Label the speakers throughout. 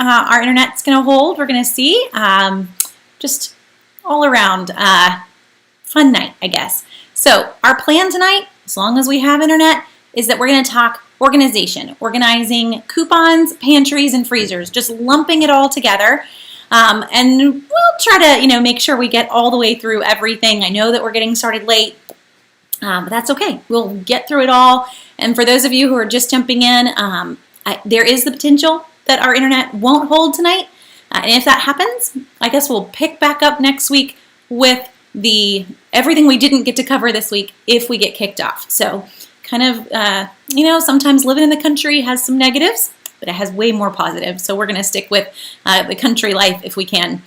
Speaker 1: our internet's going to hold. We're going to see. Just all around fun night, I guess. So our plan tonight, as long as we have internet, is that we're going to talk organization, organizing coupons, pantries, and freezers, just lumping it all together. And we'll try to, make sure we get all the way through everything. I know that we're getting started late, but that's okay. We'll get through it all. And for those of you who are just jumping in, there is the potential that our internet won't hold tonight. And if that happens, I guess we'll pick back up next week with everything we didn't get to cover this week if we get kicked off. So kind of, sometimes living in the country has some negatives, but it has way more positives. So we're going to stick with the country life if we can.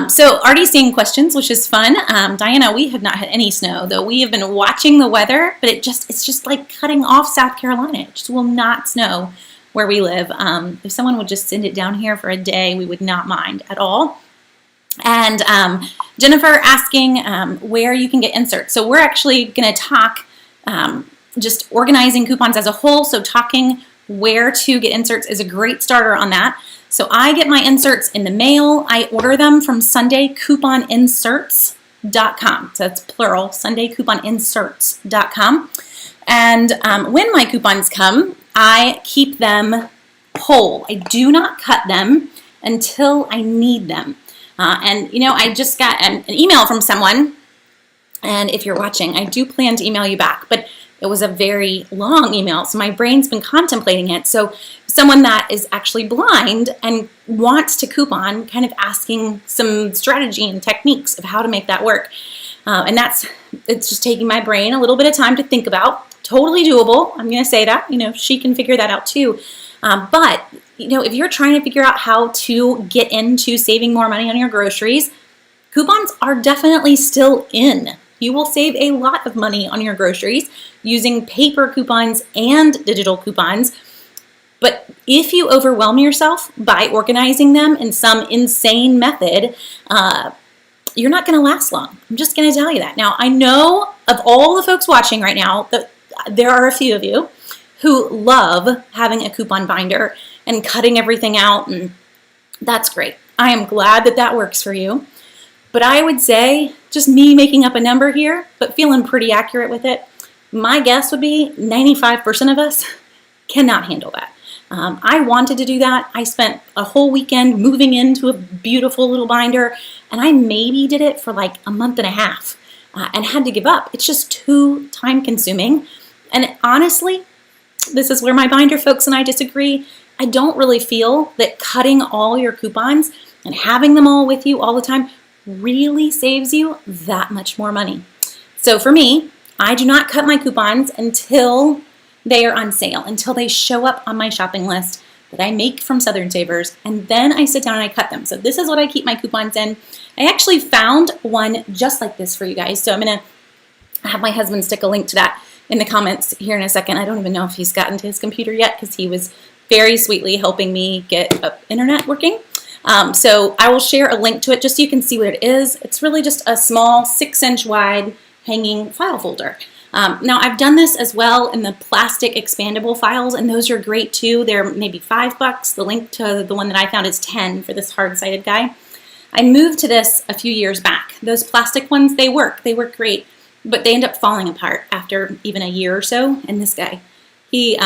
Speaker 1: So already seeing questions, which is fun. Diana, we have not had any snow, though we have been watching the weather, but it's just like cutting off South Carolina. It just will not snow where we live. If someone would just send it down here for a day, we would not mind at all. And Jennifer asking where you can get inserts. So we're actually going to talk just organizing coupons as a whole. So talking where to get inserts is a great starter on that. So I get my inserts in the mail. I order them from SundayCouponInserts.com. So that's plural, SundayCouponInserts.com. And when my coupons come, I keep them whole. I do not cut them until I need them. I just got an email from someone, and if you're watching, I do plan to email you back, but it was a very long email, so my brain's been contemplating it. So someone that is actually blind and wants to coupon, kind of asking some strategy and techniques of how to make that work. It's just taking my brain a little bit of time to think about. Totally doable. I'm going to say that. She can figure that out too. But if you're trying to figure out how to get into saving more money on your groceries, coupons are definitely still in. You will save a lot of money on your groceries using paper coupons and digital coupons. But if you overwhelm yourself by organizing them in some insane method, you're not going to last long. I'm just going to tell you that. Now, I know of all the folks watching right now that there are a few of you who love having a coupon binder and cutting everything out, and that's great. I am glad that that works for you. But I would say, just me making up a number here, but feeling pretty accurate with it, my guess would be 95% of us cannot handle that. I wanted to do that. I spent a whole weekend moving into a beautiful little binder, and I maybe did it for like a month and a half and had to give up. It's just too time consuming. And honestly, this is where my binder folks and I disagree. I don't really feel that cutting all your coupons and having them all with you all the time really saves you that much more money. So for me, I do not cut my coupons until they are on sale, until they show up on my shopping list that I make from Southern Savers, and then I sit down and I cut them. So this is what I keep my coupons in. I actually found one just like this for you guys. So I'm going to have my husband stick a link to that in the comments here in a second. I don't even know if he's gotten to his computer yet because he was very sweetly helping me get internet working. So I will share a link to it just so you can see what it is. It's really just a small 6-inch wide hanging file folder. Now I've done this as well in the plastic expandable files, and those are great too. They're maybe $5. The link to the one that I found is 10 for this hard-sided guy. I moved to this a few years back. Those plastic ones, they work great, but they end up falling apart after even a year or so. And this guy, he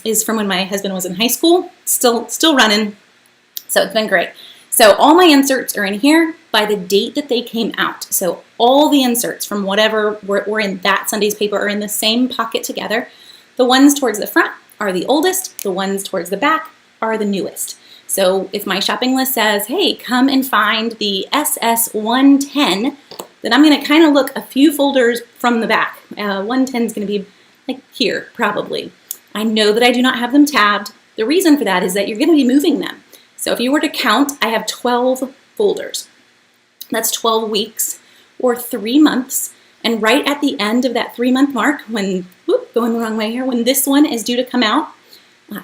Speaker 1: is from when my husband was in high school, still running. So it's been great. So all my inserts are in here by the date that they came out. So all the inserts from whatever were in that Sunday's paper are in the same pocket together. The ones towards the front are the oldest. The ones towards the back are the newest. So if my shopping list says, hey, come and find the SS110, then I'm going to kind of look a few folders from the back. 110 is going to be like here, probably. I know that I do not have them tabbed. The reason for that is that you're going to be moving them. So if you were to count, I have 12 folders. That's 12 weeks or 3 months. And right at the end of that 3-month mark, when, going the wrong way here, when this one is due to come out,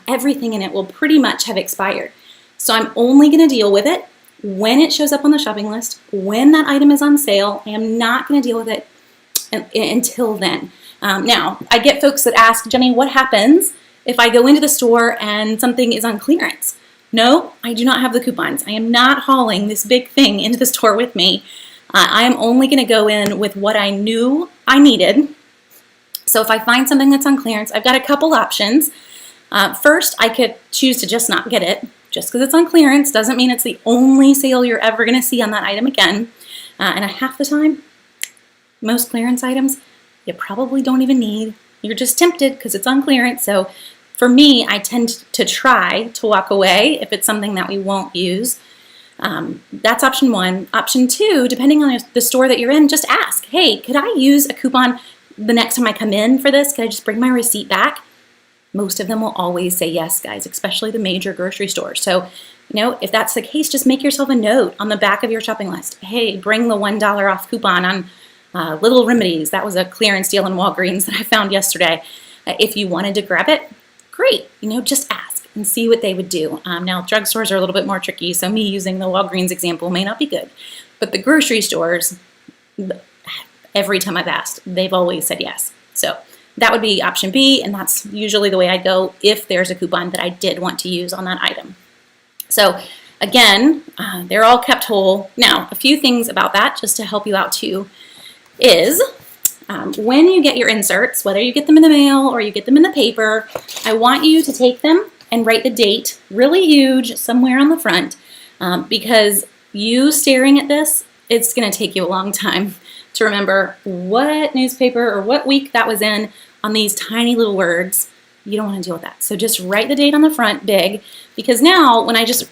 Speaker 1: everything in it will pretty much have expired. So I'm only going to deal with it when it shows up on the shopping list, when that item is on sale. I am not going to deal with it until then. Now, I get folks that ask, Jenny, what happens if I go into the store and something is on clearance? no, I do not have the coupons. I am not hauling this big thing into the store with me. I am only going to go in with what I knew I needed. So if I find something that's on clearance, I've got a couple options. First, I could choose to just not get it. Just because it's on clearance doesn't mean it's the only sale you're ever going to see on that item again. And half the time, most clearance items, you probably don't even need. You're just tempted because it's on clearance. So for me, I tend to try to walk away if it's something that we won't use. That's option one. Option two, depending on the store that you're in, just ask, hey, could I use a coupon the next time I come in for this? Could I just bring my receipt back? Most of them will always say yes, guys, especially the major grocery stores. So, if that's the case, just make yourself a note on the back of your shopping list. Hey, bring the $1 off coupon on Little Remedies. That was a clearance deal in Walgreens that I found yesterday. If you wanted to grab it, great. Just ask and see what they would do. Now, drugstores are a little bit more tricky, so me using the Walgreens example may not be good. But the grocery stores, every time I've asked, they've always said yes. So that would be option B, and that's usually the way I go if there's a coupon that I did want to use on that item. So again, they're all kept whole. Now, a few things about that just to help you out too is when you get your inserts, whether you get them in the mail or you get them in the paper, I want you to take them and write the date really huge somewhere on the front because you staring at this, it's going to take you a long time to remember what newspaper or what week that was in on these tiny little words. You don't want to deal with that. So just write the date on the front big, because now when I just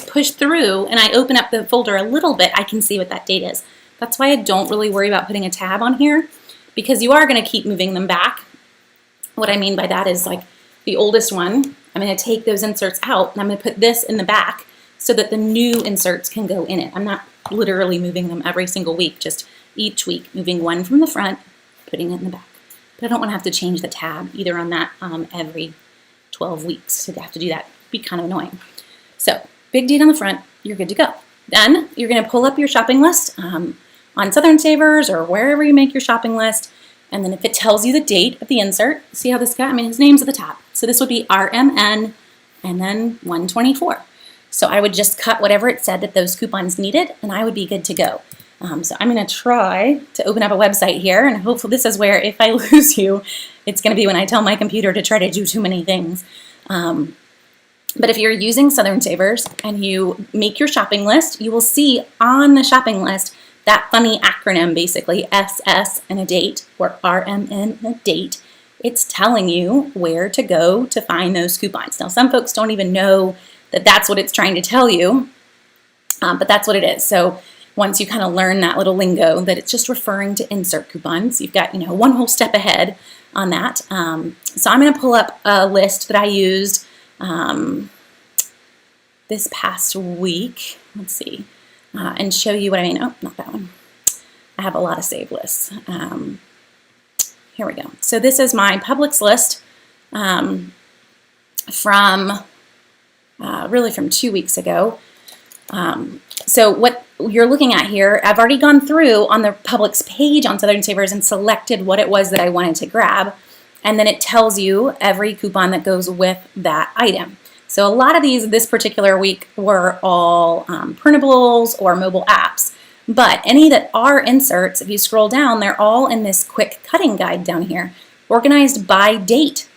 Speaker 1: push through and I open up the folder a little bit, I can see what that date is. That's why I don't really worry about putting a tab on here, because you are going to keep moving them back. What I mean by that is like the oldest one, I'm going to take those inserts out and I'm going to put this in the back so that the new inserts can go in it. I'm not literally moving them every single week, just each week, moving one from the front, putting it in the back. But I don't want to have to change the tab either on that every 12 weeks to have to do that. It'd be kind of annoying. So big date on the front, you're good to go. Then you're going to pull up your shopping list on Southern Savers or wherever you make your shopping list. And then if it tells you the date of the insert, see how this guy, his name's at the top. So this would be RMN and then 124. So I would just cut whatever it said that those coupons needed and I would be good to go. So I'm going to try to open up a website here, and hopefully this is where if I lose you, it's going to be when I tell my computer to try to do too many things. But if you're using Southern Savers and you make your shopping list, you will see on the shopping list that funny acronym, basically SS and a date, or RMN and a date. It's telling you where to go to find those coupons. Now, some folks don't even know that that's what it's trying to tell you, but that's what it is. So once you kind of learn that little lingo, that it's just referring to insert coupons, you've got one whole step ahead on that. So I'm going to pull up a list that I used this past week. Let's see, and show you what I mean. Oh, not that one. I have a lot of saved lists. Here we go. So this is my Publix list from really from 2 weeks ago. So what you're looking at here, I've already gone through on the Publix page on Southern Savers and selected what it was that I wanted to grab. And then it tells you every coupon that goes with that item. So a lot of these this particular week were all printables or mobile apps. But any that are inserts, if you scroll down, they're all in this quick cutting guide down here, organized by date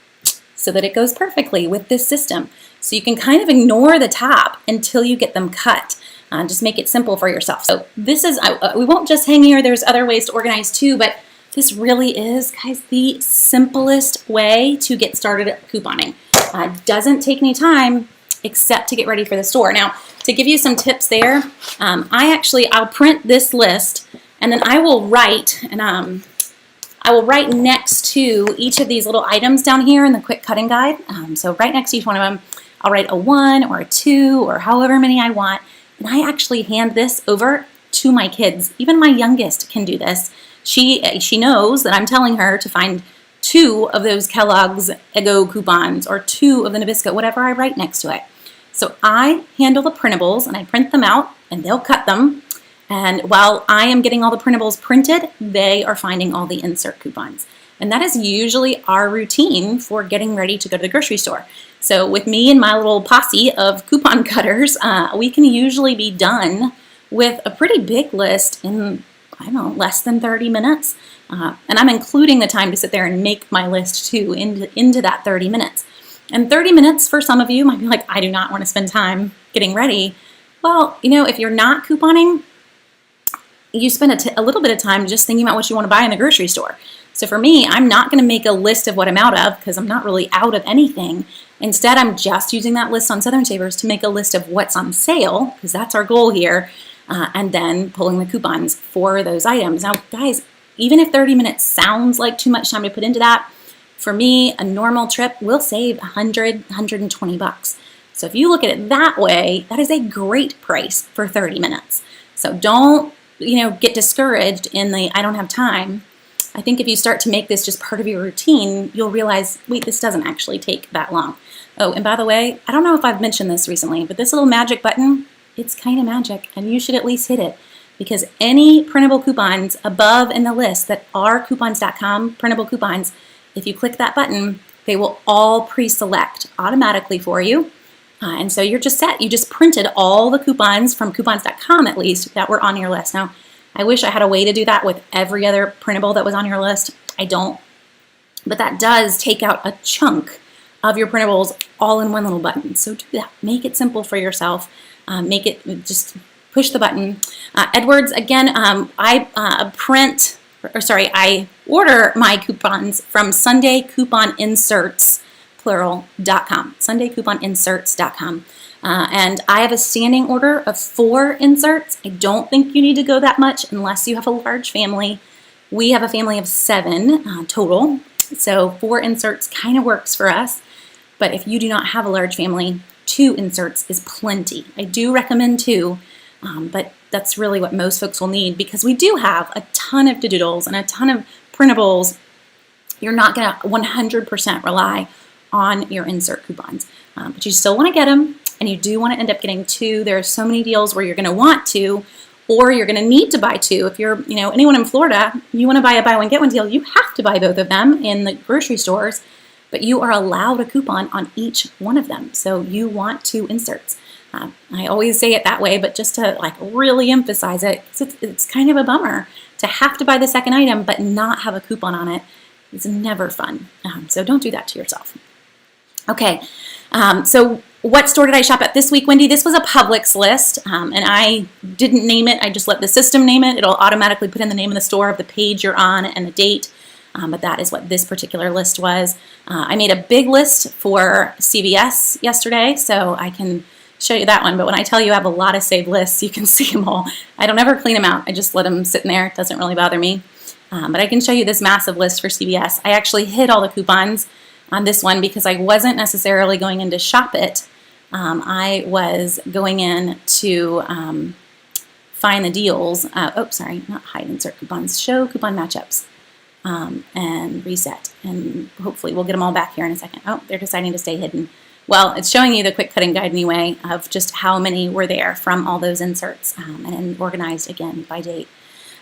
Speaker 1: so that it goes perfectly with this system. So you can kind of ignore the top until you get them cut. Just make it simple for yourself. So this is, we won't just hang here, there's other ways to organize too, but this really is, guys, the simplest way to get started at couponing. Doesn't take any time except to get ready for the store. Now, to give you some tips there, I'll print this list and then I will write, and I will write next to each of these little items down here in the quick cutting guide. So right next to each one of them, I'll write a 1 or a 2 or however many I want. And I actually hand this over to my kids. Even my youngest can do this. She knows that I'm telling her to find 2 of those Kellogg's Eggo coupons or 2 of the Nabisco, whatever I write next to it. So I handle the printables and I print them out and they'll cut them. And while I am getting all the printables printed, they are finding all the insert coupons. And that is usually our routine for getting ready to go to the grocery store. So with me and my little posse of coupon cutters, we can usually be done with a pretty big list in, I don't know, less than 30 minutes. And I'm including the time to sit there and make my list too into that 30 minutes. And 30 minutes for some of you might be like, I do not want to spend time getting ready. Well, if you're not couponing, you spend a little bit of time just thinking about what you want to buy in the grocery store. So for me, I'm not going to make a list of what I'm out of because I'm not really out of anything. Instead, I'm just using that list on Southern Savers to make a list of what's on sale, because that's our goal here, and then pulling the coupons for those items. Now, guys, even if 30 minutes sounds like too much time to put into that, for me, a normal trip will save $100, $120. So if you look at it that way, that is a great price for 30 minutes. So don't, get discouraged in the I don't have time. I think if you start to make this just part of your routine, you'll realize, wait, this doesn't actually take that long. Oh, and by the way, I don't know if I've mentioned this recently, but this little magic button, it's kind of magic, and you should at least hit it, because any printable coupons above in the list that are coupons.com printable coupons, if you click that button, they will all pre-select automatically for you. And so you're just set. You just printed all the coupons from coupons.com at least that were on your list. Now, I wish I had a way to do that with every other printable that was on your list. I don't. But that does take out a chunk of your printables all in one little button. So do that. Make it simple for yourself. Make it, just push the button. Edwards, again, I order my coupons from Sunday Coupon Inserts, plural.com, SundayCouponInserts.com. And I have a standing order of 4 inserts. I don't think you need to go that much unless you have a large family. We have a family of 7 total, so 4 inserts kind of works for us. But if you do not have a large family, 2 inserts is plenty. I do recommend 2, but that's really what most folks will need, because we do have a ton of doodles and a ton of printables. You're not going to 100% rely on your insert coupons, but you still want to get them, and you do want to end up getting 2. There are so many deals where you're going to want 2, or you're going to need to buy 2. If you're, anyone in Florida, you want to buy a buy one get one deal, you have to buy both of them in the grocery stores, but you are allowed a coupon on each one of them. So you want 2 inserts. I always say it that way, but just to really emphasize it, it's kind of a bummer to have to buy the second item but not have a coupon on it. It's never fun. So don't do that to yourself. Okay, so what store did I shop at this week, Wendy? This was a Publix list, and I didn't name it. I just let the system name it. It'll automatically put in the name of the store, of the page you're on, and the date, but that is what this particular list was. I made a big list for CVS yesterday, so I can show you that one, but when I tell you I have a lot of saved lists, you can see them all. I don't ever clean them out. I just let them sit in there. It doesn't really bother me, but I can show you this massive list for CVS. I actually hid all the coupons on this one because I wasn't necessarily going in to shop it. I was going in to find the deals. Not hide insert coupons. Show coupon matchups and reset. And hopefully we'll get them all back here in a second. Oh, they're deciding to stay hidden. Well, it's showing you the quick cutting guide anyway of just how many were there from all those inserts and organized again by date.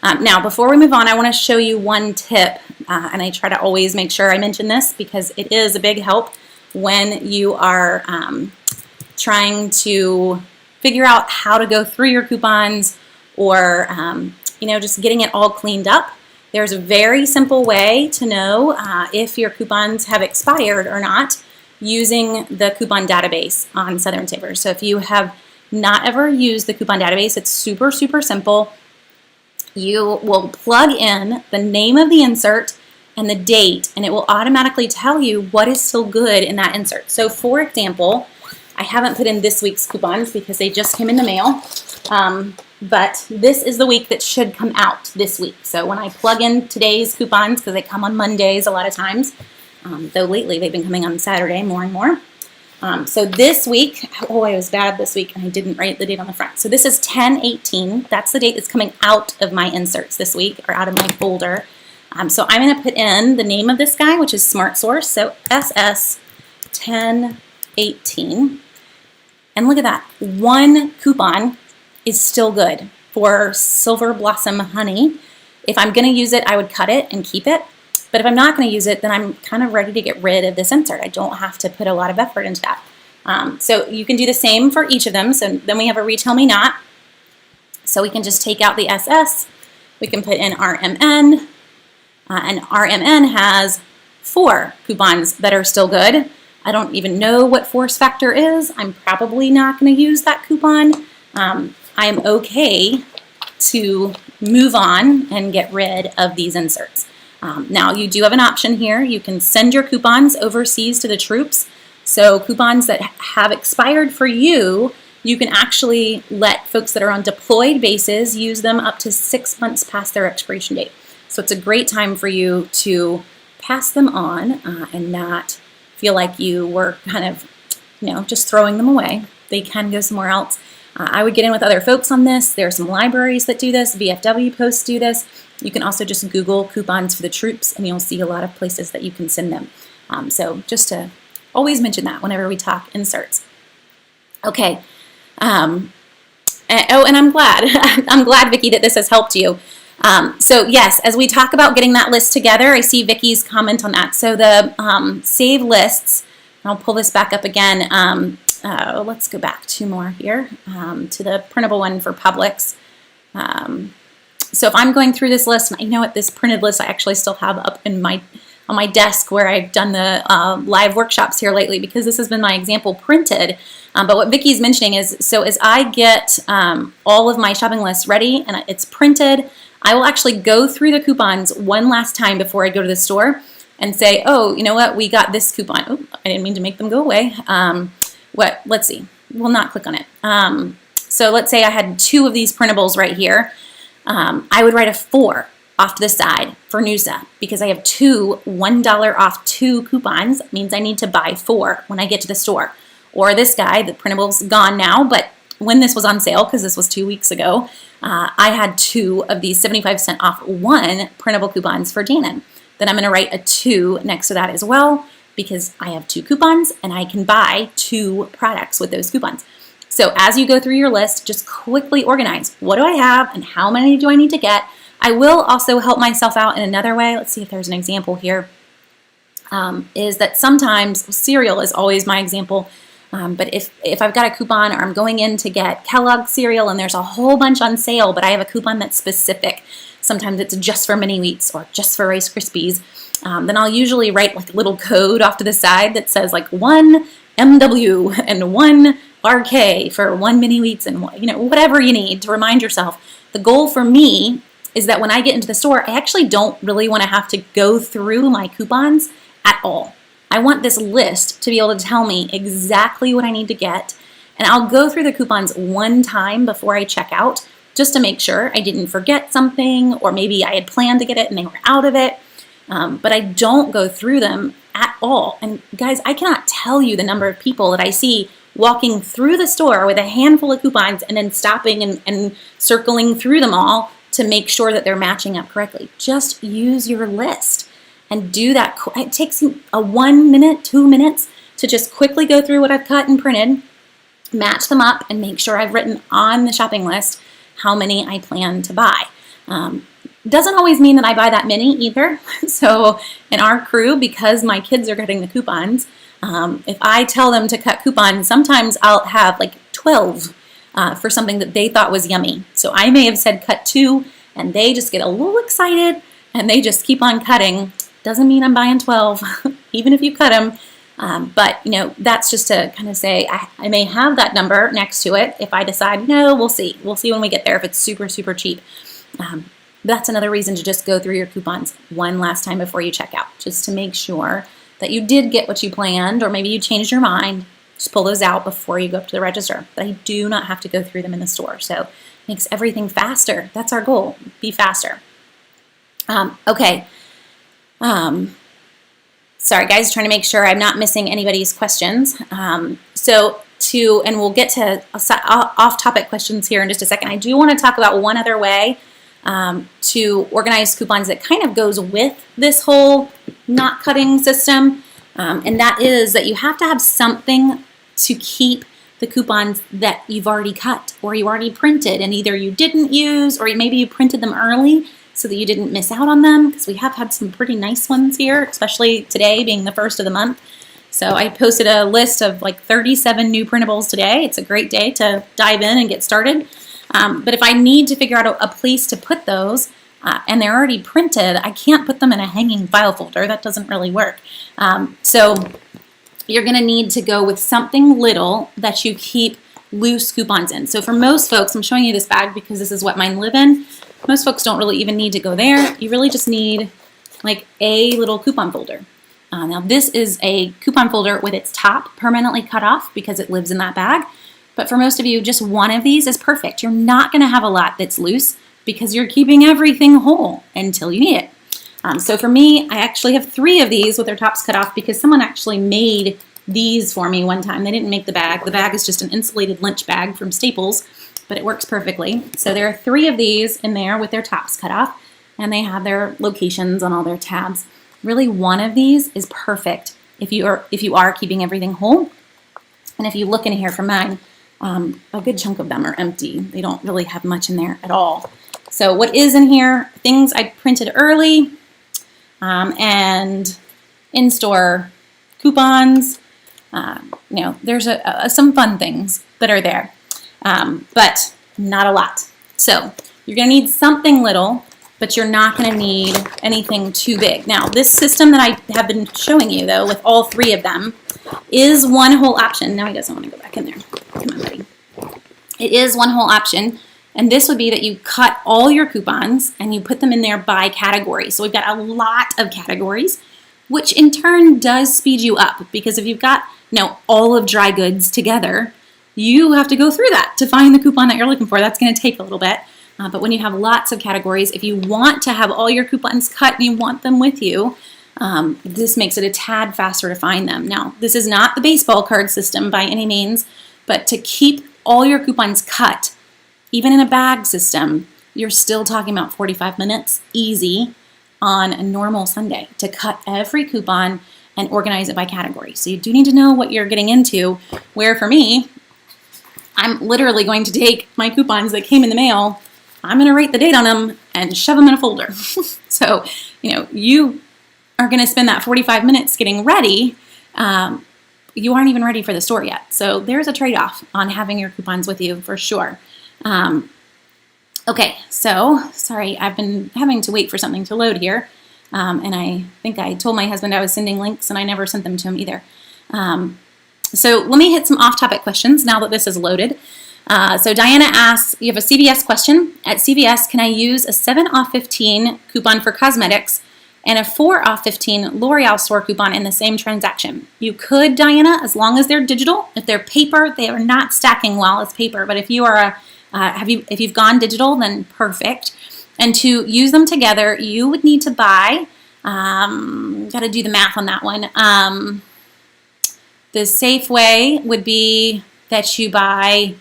Speaker 1: Now, before we move on, I want to show you one tip, and I try to always make sure I mention this because it is a big help when you are trying to figure out how to go through your coupons or, just getting it all cleaned up. There's a very simple way to know if your coupons have expired or not using the coupon database on Southern Savers. So if you have not ever used the coupon database, it's super, super simple. You will plug in the name of the insert and the date, and it will automatically tell you what is still good in that insert. So for example, I haven't put in this week's coupons because they just came in the mail, but this is the week that should come out this week. So when I plug in today's coupons, because they come on Mondays a lot of times, though lately they've been coming on Saturday more and more. So this week, I was bad this week and I didn't write the date on the front. So this is 10/18. That's the date that's coming out of my inserts this week, or out of my folder. So I'm going to put in the name of this guy, which is Smart Source. So SS 10/18. And look at that. One coupon is still good for Silver Blossom Honey. If I'm going to use it, I would cut it and keep it. But if I'm not going to use it, then I'm kind of ready to get rid of this insert. I don't have to put a lot of effort into that. So you can do the same for each of them. So then we have a retail me not. So we can just take out the SS. We can put in RMN. And RMN has 4 coupons that are still good. I don't even know what force factor is. I'm probably not going to use that coupon. I am okay to move on and get rid of these inserts. Now you do have an option here. You can send your coupons overseas to the troops. So coupons that have expired for you, you can actually let folks that are on deployed bases use them up to 6 months past their expiration date. So it's a great time for you to pass them on and not feel like you were kind of, just throwing them away. They can go somewhere else. I would get in with other folks on this. There are some libraries that do this. VFW posts do this. You can also just Google coupons for the troops, and you'll see a lot of places that you can send them. So just to always mention that whenever we talk inserts. Okay. And I'm glad. I'm glad, Vicki, that this has helped you. So yes, as we talk about getting that list together, I see Vicki's comment on that. So the save lists, I'll pull this back up again. Let's go back 2 more here to the printable one for Publix. So if I'm going through this list, and I know what this printed list I actually still have up in on my desk where I've done the live workshops here lately, because this has been my example printed. But what Vicki's mentioning is, so as I get all of my shopping lists ready and it's printed, I will actually go through the coupons one last time before I go to the store and say, oh, you know what, we got this coupon. Oh, I didn't mean to make them go away. Let's see, we'll not click on it. So let's say I had 2 of these printables right here. I would write a 4 off to the side for Noosa because I have 2 $1 off 2 coupons. That means I need to buy 4 when I get to the store. Or this guy, the printable's gone now, but when this was on sale, because this was 2 weeks ago, I had 2 of these 75% off 1 printable coupons for Dannon. Then I'm going to write a 2 next to that as well because I have 2 coupons and I can buy 2 products with those coupons. So as you go through your list, just quickly organize. What do I have and how many do I need to get? I will also help myself out in another way. Let's see if there's an example here. Is that sometimes cereal is always my example. But if I've got a coupon or I'm going in to get Kellogg cereal and there's a whole bunch on sale, but I have a coupon that's specific, sometimes it's just for mini wheats or just for Rice Krispies, then I'll usually write like a little code off to the side that says like 1 MW and 1 RK for 1 mini wheats and whatever you need to remind yourself. The goal for me is that when I get into the store, I actually don't really want to have to go through my coupons at all. I want this list to be able to tell me exactly what I need to get, and I'll go through the coupons one time before I check out just to make sure I didn't forget something, or maybe I had planned to get it and they were out of it, but I don't go through them at all. And guys, I cannot tell you the number of people that I see walking through the store with a handful of coupons and then stopping and circling through them all to make sure that they're matching up correctly. Just use your list and do that. It takes a 1 minute, 2 minutes to just quickly go through what I've cut and printed, match them up, and make sure I've written on the shopping list how many I plan to buy. Doesn't always mean that I buy that many either. So in our crew, because my kids are getting the coupons, if I tell them to cut coupons, sometimes I'll have like 12 for something that they thought was yummy. So I may have said cut 2, and they just get a little excited and they just keep on cutting. Doesn't mean I'm buying 12, even if you cut them. But that's just to kind of say I may have that number next to it. If I decide, no, we'll see. We'll see when we get there if it's super, super cheap. That's another reason to just go through your coupons one last time before you check out, just to make sure that you did get what you planned, or maybe you changed your mind. Just pull those out before you go up to the register. But I do not have to go through them in the store. So it makes everything faster. That's our goal. Be faster. Okay. Sorry guys, trying to make sure I'm not missing anybody's questions. And we'll get to off-topic questions here in just a second. I do want to talk about one other way to organize coupons that kind of goes with this whole not cutting system. And that is that you have to have something to keep the coupons that you've already cut or you already printed, and either you didn't use or maybe you printed them early so that you didn't miss out on them, because we have had some pretty nice ones here, especially today being the first of the month. So I posted a list of like 37 new printables today. It's a great day to dive in and get started. But if I need to figure out a place to put those, and they're already printed, I can't put them in a hanging file folder. That doesn't really work. So you're going to need to go with something little that you keep loose coupons in. So for most folks, I'm showing you this bag because this is what mine live in. Most folks don't really even need to go there. You really just need like a little coupon folder. Now this is a coupon folder with its top permanently cut off because it lives in that bag. But for most of you, just one of these is perfect. You're not going to have a lot that's loose because you're keeping everything whole until you need it. So for me, I actually have 3 of these with their tops cut off because someone actually made these for me one time. They didn't make the bag. The bag is just an insulated lunch bag from Staples, but it works perfectly. So there are 3 of these in there with their tops cut off, and they have their locations on all their tabs. Really, one of these is perfect if you are keeping everything whole. And if you look in here for mine, a good chunk of them are empty. They don't really have much in there at all. So what is in here? Things I printed early, and in-store coupons. There's some fun things that are there, but not a lot. So you're going to need something little, but you're not going to need anything too big. Now, this system that I have been showing you, though, with all 3 of them, is one whole option. Now he doesn't want to go back in there. Come on, buddy. It is one whole option. And this would be that you cut all your coupons and you put them in there by category. So we've got a lot of categories, which in turn does speed you up, because if you've got all of dry goods together, you have to go through that to find the coupon that you're looking for. That's going to take a little bit. But when you have lots of categories, if you want to have all your coupons cut and you want them with you, this makes it a tad faster to find them. Now, this is not the baseball card system by any means, but to keep all your coupons cut, even in a bag system, you're still talking about 45 minutes easy on a normal Sunday to cut every coupon and organize it by category. So you do need to know what you're getting into, where for me, I'm literally going to take my coupons that came in the mail, I'm going to write the date on them and shove them in a folder. So, you are going to spend that 45 minutes getting ready. You aren't even ready for the store yet. So there's a trade-off on having your coupons with you for sure. Okay, so sorry, I've been having to wait for something to load here. And I think I told my husband I was sending links and I never sent them to him either. So let me hit some off-topic questions now that this is loaded. So Diana asks, you have a CVS question. At CVS, can I use a 7 off 15 coupon for cosmetics and a 4 off 15 L'Oreal store coupon in the same transaction? You could, Diana, as long as they're digital. If they're paper, they are not stacking well as paper. But if you are if you've gone digital, then perfect. And to use them together, you would need to buy, got to do the math on that one. The safe way would be that you buy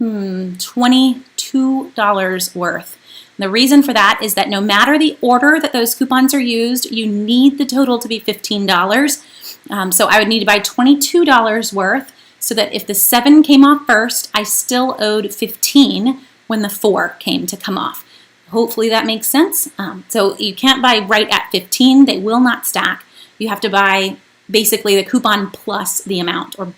Speaker 1: $22 worth. The reason for that is that no matter the order that those coupons are used, you need the total to be $15. So I would need to buy $22 worth so that if the 7 came off first, I still owed 15 when the 4 came to come off. Hopefully that makes sense. So you can't buy right at 15. They will not stack. You have to buy basically the coupon plus the amount, or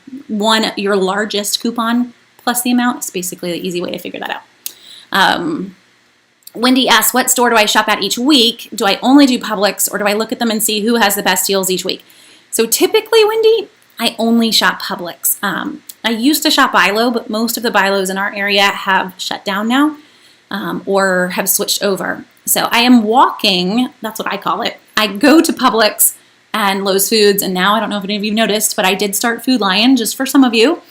Speaker 1: your largest coupon plus the amount. It's basically the easy way to figure that out. Wendy asks, what store do I shop at each week? Do I only do Publix, or do I look at them and see who has the best deals each week? So typically, Wendy, I only shop Publix. I used to shop BuyLo, but most of the BuyLos in our area have shut down now, or have switched over. So I am walking, that's what I call it. I go to Publix and Lowe's Foods, and now I don't know if any of you noticed, but I did start Food Lion just for some of you.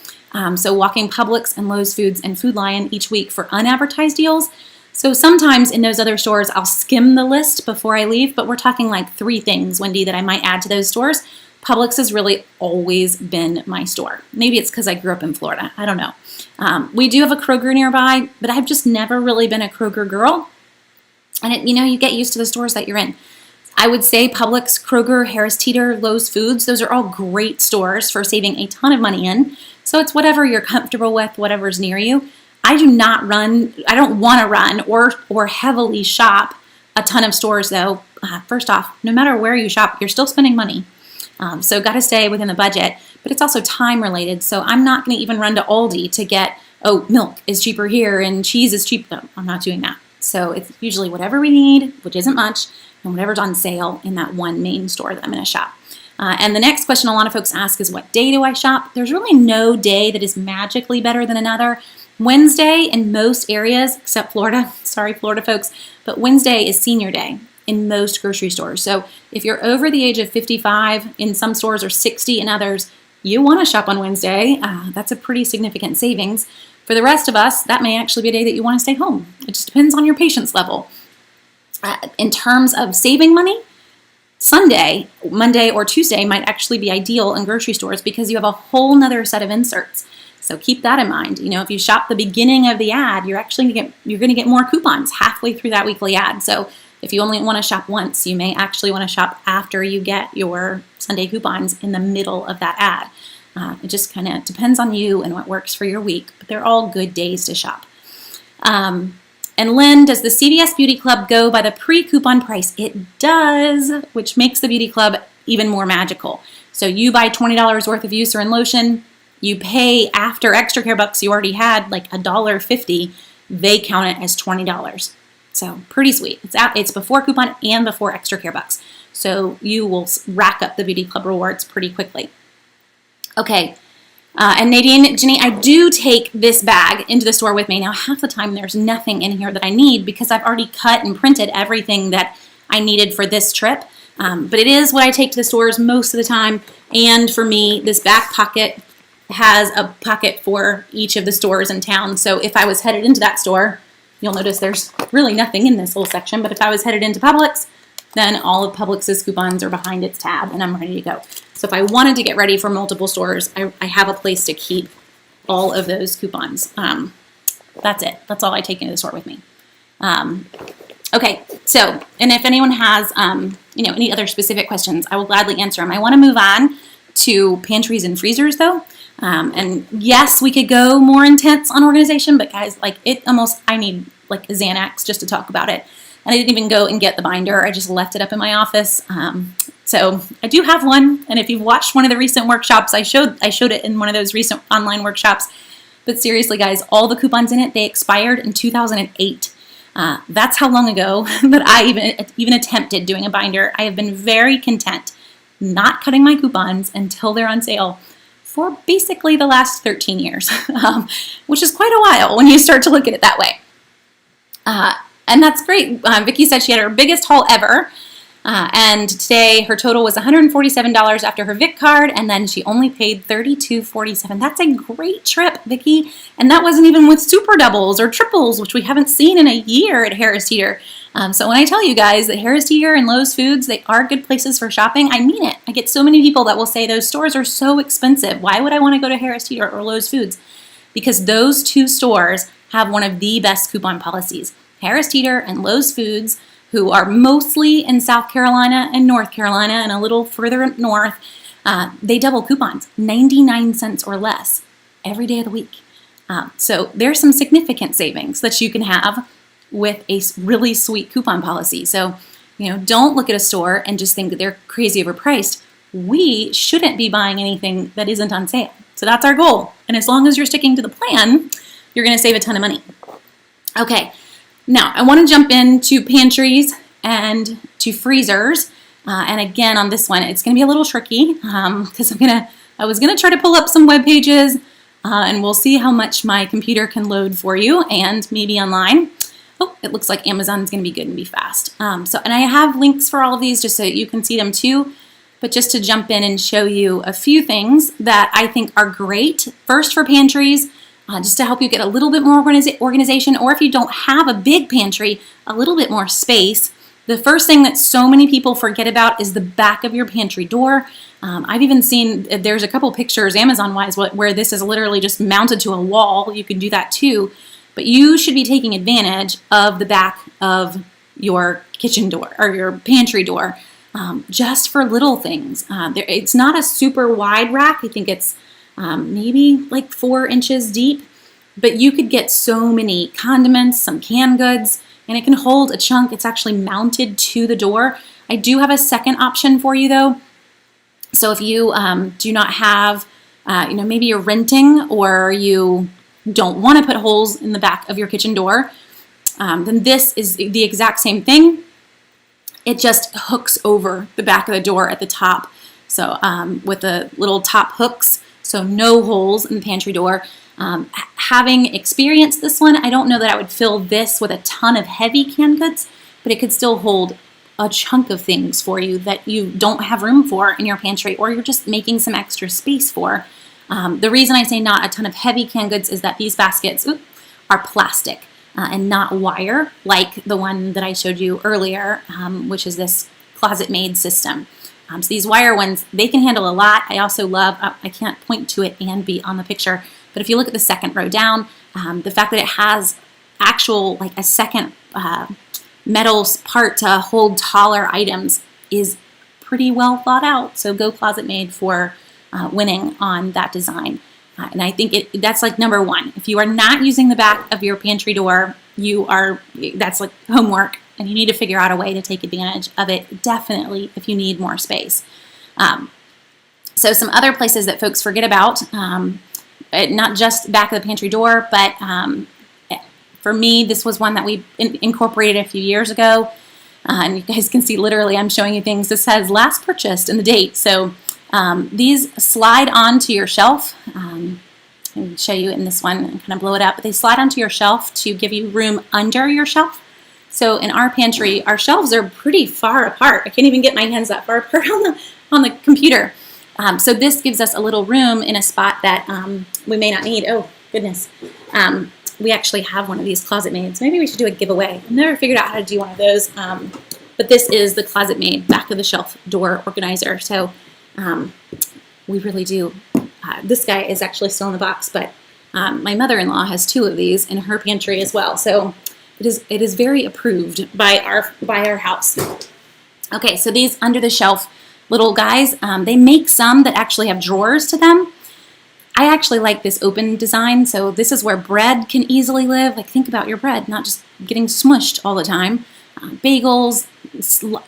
Speaker 1: So walking Publix and Lowe's Foods and Food Lion each week for unadvertised deals. So sometimes in those other stores, I'll skim the list before I leave, but we're talking like 3 things, Wendy, that I might add to those stores. Publix has really always been my store. Maybe it's because I grew up in Florida. I don't know. We do have a Kroger nearby, but I've just never really been a Kroger girl. And you get used to the stores that you're in. I would say Publix, Kroger, Harris Teeter, Lowe's Foods, those are all great stores for saving a ton of money in. So it's whatever you're comfortable with, whatever's near you. I don't want to run or heavily shop a ton of stores though. First off, no matter where you shop, you're still spending money. So got to stay within the budget, but it's also time related. So I'm not going to even run to Aldi to get, milk is cheaper here and cheese is cheap. No, I'm not doing that. So it's usually whatever we need, which isn't much, and whatever's on sale in that one main store that I'm going to shop. And the next question a lot of folks ask is, what day do I shop? There's really no day that is magically better than another. Wednesday in most areas, except Florida, sorry Florida folks, but Wednesday is senior day in most grocery stores. So if you're over the age of 55 in some stores or 60 in others, you want to shop on Wednesday. That's a pretty significant savings. For the rest of us, that may actually be a day that you want to stay home. It just depends on your patience level. In terms of saving money, Sunday, Monday, or Tuesday might actually be ideal in grocery stores because you have a whole nother set of inserts. So keep that in mind. If you shop the beginning of the ad, you're going to get more coupons halfway through that weekly ad. So if you only want to shop once, you may actually want to shop after you get your Sunday coupons in the middle of that ad. It just kind of depends on you and what works for your week, but they're all good days to shop. And Lynn, does the CVS Beauty Club go by the pre-coupon price? It does, which makes the Beauty Club even more magical. So you buy $20 worth of Eucerin and lotion, you pay after extra care bucks you already had like $1.50, they count it as $20. So pretty sweet. It's before coupon and before extra care bucks. So you will rack up the Beauty Club rewards pretty quickly. Okay. And Nadine, Jenny, I do take this bag into the store with me. Now, half the time there's nothing in here that I need because I've already cut and printed everything that I needed for this trip. But it is what I take to the stores most of the time. And for me, this back pocket has a pocket for each of the stores in town. So if I was headed into that store, you'll notice there's really nothing in this little section. But if I was headed into Publix, then all of Publix's coupons are behind its tab and I'm ready to go. So if I wanted to get ready for multiple stores, I have a place to keep all of those coupons. That's it. That's all I take into the store with me. Okay, so, and if anyone has, any other specific questions, I will gladly answer them. I want to move on to pantries and freezers though. And yes, we could go more intense on organization, but guys, I need like a Xanax just to talk about it. And I didn't even go and get the binder. I just left it up in my office. So I do have one. And if you've watched one of the recent workshops, I showed it in one of those recent online workshops. But seriously, guys, all the coupons in it, they expired in 2008. That's how long ago that I even attempted doing a binder. I have been very content not cutting my coupons until they're on sale for basically the last 13 years, which is quite a while when you start to look at it that way. And that's great. Vicki said she had her biggest haul ever. And today her total was $147 after her Vic card, and then she only paid $32.47. That's a great trip, Vicki. And that wasn't even with super doubles or triples, which we haven't seen in a year at Harris Teeter. So when I tell you guys that Harris Teeter and Lowe's Foods, they are good places for shopping, I mean it. I get so many people that will say those stores are so expensive. Why would I want to go to Harris Teeter or Lowe's Foods? Because those two stores have one of the best coupon policies. Harris Teeter and Lowe's Foods, who are mostly in South Carolina and North Carolina and a little further north, they double coupons, 99 cents or less every day of the week. So there's some significant savings that you can have with a really sweet coupon policy. So, don't look at a store and just think that they're crazy overpriced. We shouldn't be buying anything that isn't on sale. So that's our goal. And as long as you're sticking to the plan, you're going to save a ton of money. Okay. Now, I want to jump into pantries and to freezers. And again, on this one, it's going to be a little tricky because I was going to try to pull up some web pages and we'll see how much my computer can load for you and maybe online. Oh, it looks like Amazon's going to be good and be fast. And I have links for all of these just so you can see them too. But just to jump in and show you a few things that I think are great. First for pantries. Just to help you get a little bit more organization, or if you don't have a big pantry, a little bit more space. The first thing that so many people forget about is the back of your pantry door. I've even seen, there's a couple pictures Amazon-wise where this is literally just mounted to a wall. You can do that too. But you should be taking advantage of the back of your kitchen door or your pantry door just for little things. It's not a super wide rack. I think it's maybe like 4 inches deep, But you could get so many condiments, some canned goods, and it can hold a chunk. It's actually mounted to the door. I do have a second option for you though. So if you do not have, maybe you're renting or you don't want to put holes in the back of your kitchen door, then this is the exact same thing. It just hooks over the back of the door at the top. So with the little top hooks, so no holes in the pantry door. Having experienced this one, I don't know that I would fill this with a ton of heavy canned goods, but it could still hold a chunk of things for you that you don't have room for in your pantry, or you're just making some extra space for. The reason I say not a ton of heavy canned goods is that these baskets are plastic and not wire, like the one that I showed you earlier, which is this Closet Made system. So these wire ones, they can handle a lot. I also love, I can't point to it and be on the picture, but if you look at the second row down, the fact that it has actual, like a second metal part to hold taller items is pretty well thought out. So go Closet Made for winning on that design. And I think that's like number one. If you are not using the back of your pantry door, that's like homework, and you need to figure out a way to take advantage of it, definitely if you need more space. So some other places that folks forget about, not just back of the pantry door, but for me, this was one that we incorporated a few years ago. And you guys can see literally I'm showing you things. This says last purchased and the date. So these slide onto your shelf. I'll show you in this one and kind of blow it up. But they slide onto your shelf to give you room under your shelf. So in our pantry, our shelves are pretty far apart. I can't even get my hands that far apart on the computer. So this gives us a little room in a spot that we may not need. Oh, goodness. We actually have one of these Closet Mades. Maybe we should do a giveaway. I've never figured out how to do one of those. But this is the Closet Made back of the shelf door organizer. So we really do. This guy is actually still in the box, but my mother-in-law has two of these in her pantry as well. So it is very approved by our house. Okay, so these under the shelf little guys, they make some that actually have drawers to them. I actually like this open design, so this is where bread can easily live. Like, think about your bread, not just getting smushed all the time. Bagels,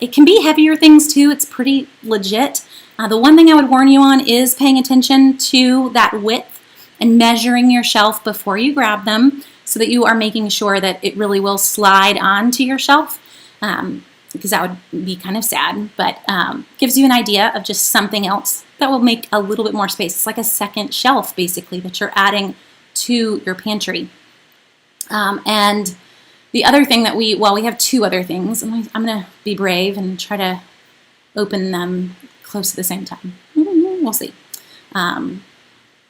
Speaker 1: it can be heavier things too. It's pretty legit. The one thing I would warn you on is paying attention to that width and measuring your shelf before you grab them so that you are making sure that it really will slide onto your shelf, because that would be kind of sad, but gives you an idea of just something else that will make a little bit more space. It's like a second shelf, basically, that you're adding to your pantry. And the other thing that we have two other things. I'm going to be brave and try to open them close at the same time. We'll see.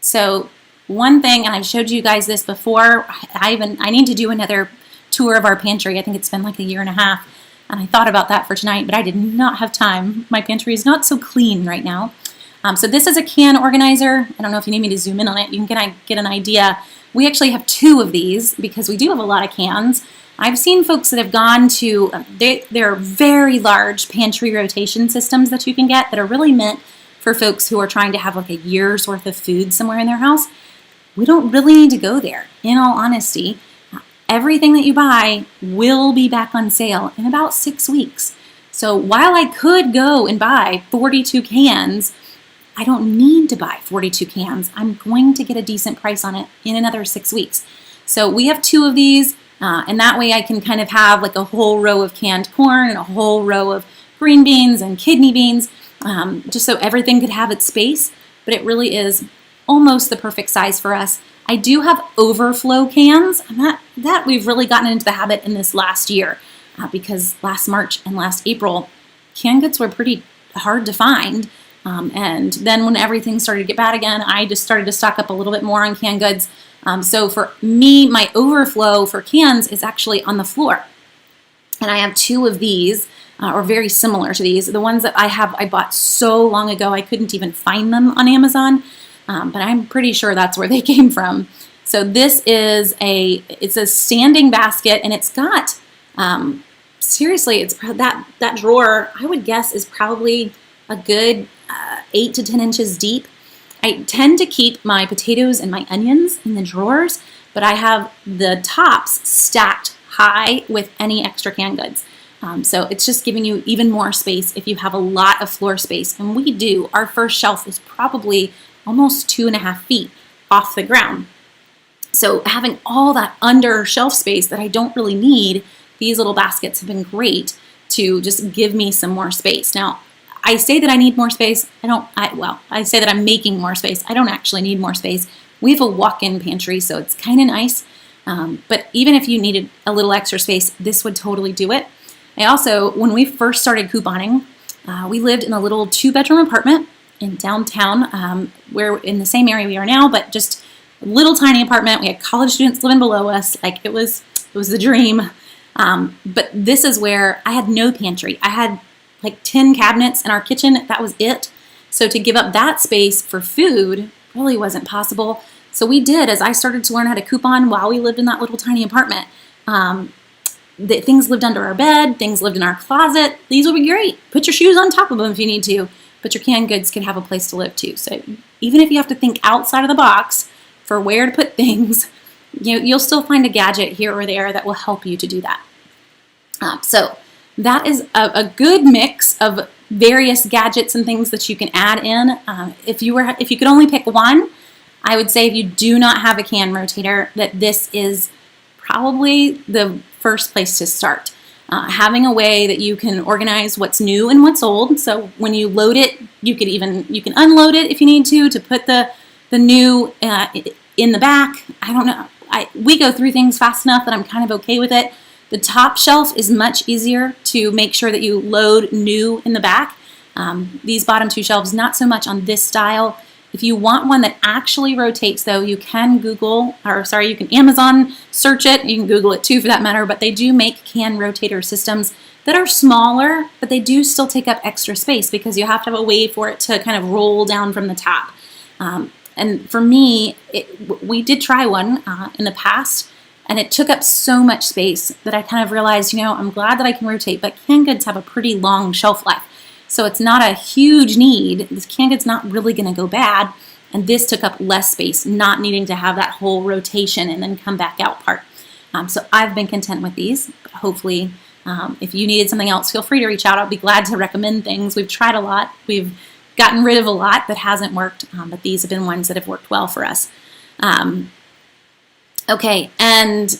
Speaker 1: So one thing, and I've showed you guys this before, I need to do another tour of our pantry. I think it's been like a year and a half. And I thought about that for tonight, but I did not have time. My pantry is not so clean right now. So this is a can organizer. I don't know if you need me to zoom in on it. You can get an idea. We actually have two of these because we do have a lot of cans. I've seen folks that have gone to, there are very large pantry rotation systems that you can get that are really meant for folks who are trying to have like a year's worth of food somewhere in their house. We don't really need to go there, in all honesty. Everything that you buy will be back on sale in about 6 weeks. So while I could go and buy 42 cans, I don't need to buy 42 cans. I'm going to get a decent price on it in another 6 weeks. So we have two of these, and that way I can kind of have like a whole row of canned corn and a whole row of green beans and kidney beans, just so everything could have its space. But it really is almost the perfect size for us. I do have overflow cans, and that we've really gotten into the habit in this last year, because last March and last April, canned goods were pretty hard to find. And then when everything started to get bad again, I just started to stock up a little bit more on canned goods. So for me, my overflow for cans is actually on the floor. And I have two of these, or very similar to these. The ones that I bought so long ago, I couldn't even find them on Amazon. But I'm pretty sure that's where they came from. So this is it's a standing basket, and it's got, seriously, it's that drawer, I would guess, is probably a good 8 to 10 inches deep. I tend to keep my potatoes and my onions in the drawers, but I have the tops stacked high with any extra canned goods. So it's just giving you even more space if you have a lot of floor space. And we do. Our first shelf is probably almost 2.5 feet off the ground. So having all that under shelf space that I don't really need, these little baskets have been great to just give me some more space. Now, I say that I need more space. I say that I'm making more space. I don't actually need more space. We have a walk-in pantry, so it's kind of nice. But even if you needed a little extra space, this would totally do it. I also, when we first started couponing, we lived in a little 2-bedroom apartment in downtown. We're in the same area we are now, but just a little tiny apartment. We had college students living below us. Like it was the dream. But this is where I had no pantry. I had like 10 cabinets in our kitchen. That was it. So to give up that space for food really wasn't possible. So we did, as I started to learn how to coupon while we lived in that little tiny apartment. Things lived under our bed, things lived in our closet. These would be great. Put your shoes on top of them if you need to, but your canned goods can have a place to live too. So even if you have to think outside of the box for where to put things, you'll still find a gadget here or there that will help you to do that. So that is a good mix of various gadgets and things that you can add in. If you could only pick one, I would say if you do not have a can rotator, that this is probably the first place to start. Having a way that you can organize what's new and what's old. So when you load it, you can unload it if you need to put the new in the back. I don't know. We go through things fast enough that I'm kind of okay with it. The top shelf is much easier to make sure that you load new in the back. These bottom 2 shelves, not so much on this style. If you want one that actually rotates, though, you can you can Amazon search it. You can Google it too, for that matter. But they do make can rotator systems that are smaller, but they do still take up extra space because you have to have a way for it to kind of roll down from the top. And for me, we did try one in the past, and it took up so much space that I kind of realized, I'm glad that I can rotate, but canned goods have a pretty long shelf life. So it's not a huge need. This canned good's not really going to go bad. And this took up less space, not needing to have that whole rotation and then come back out part. So I've been content with these. Hopefully, if you needed something else, feel free to reach out. I'll be glad to recommend things. We've tried a lot. We've gotten rid of a lot that hasn't worked, but these have been ones that have worked well for us. Okay, and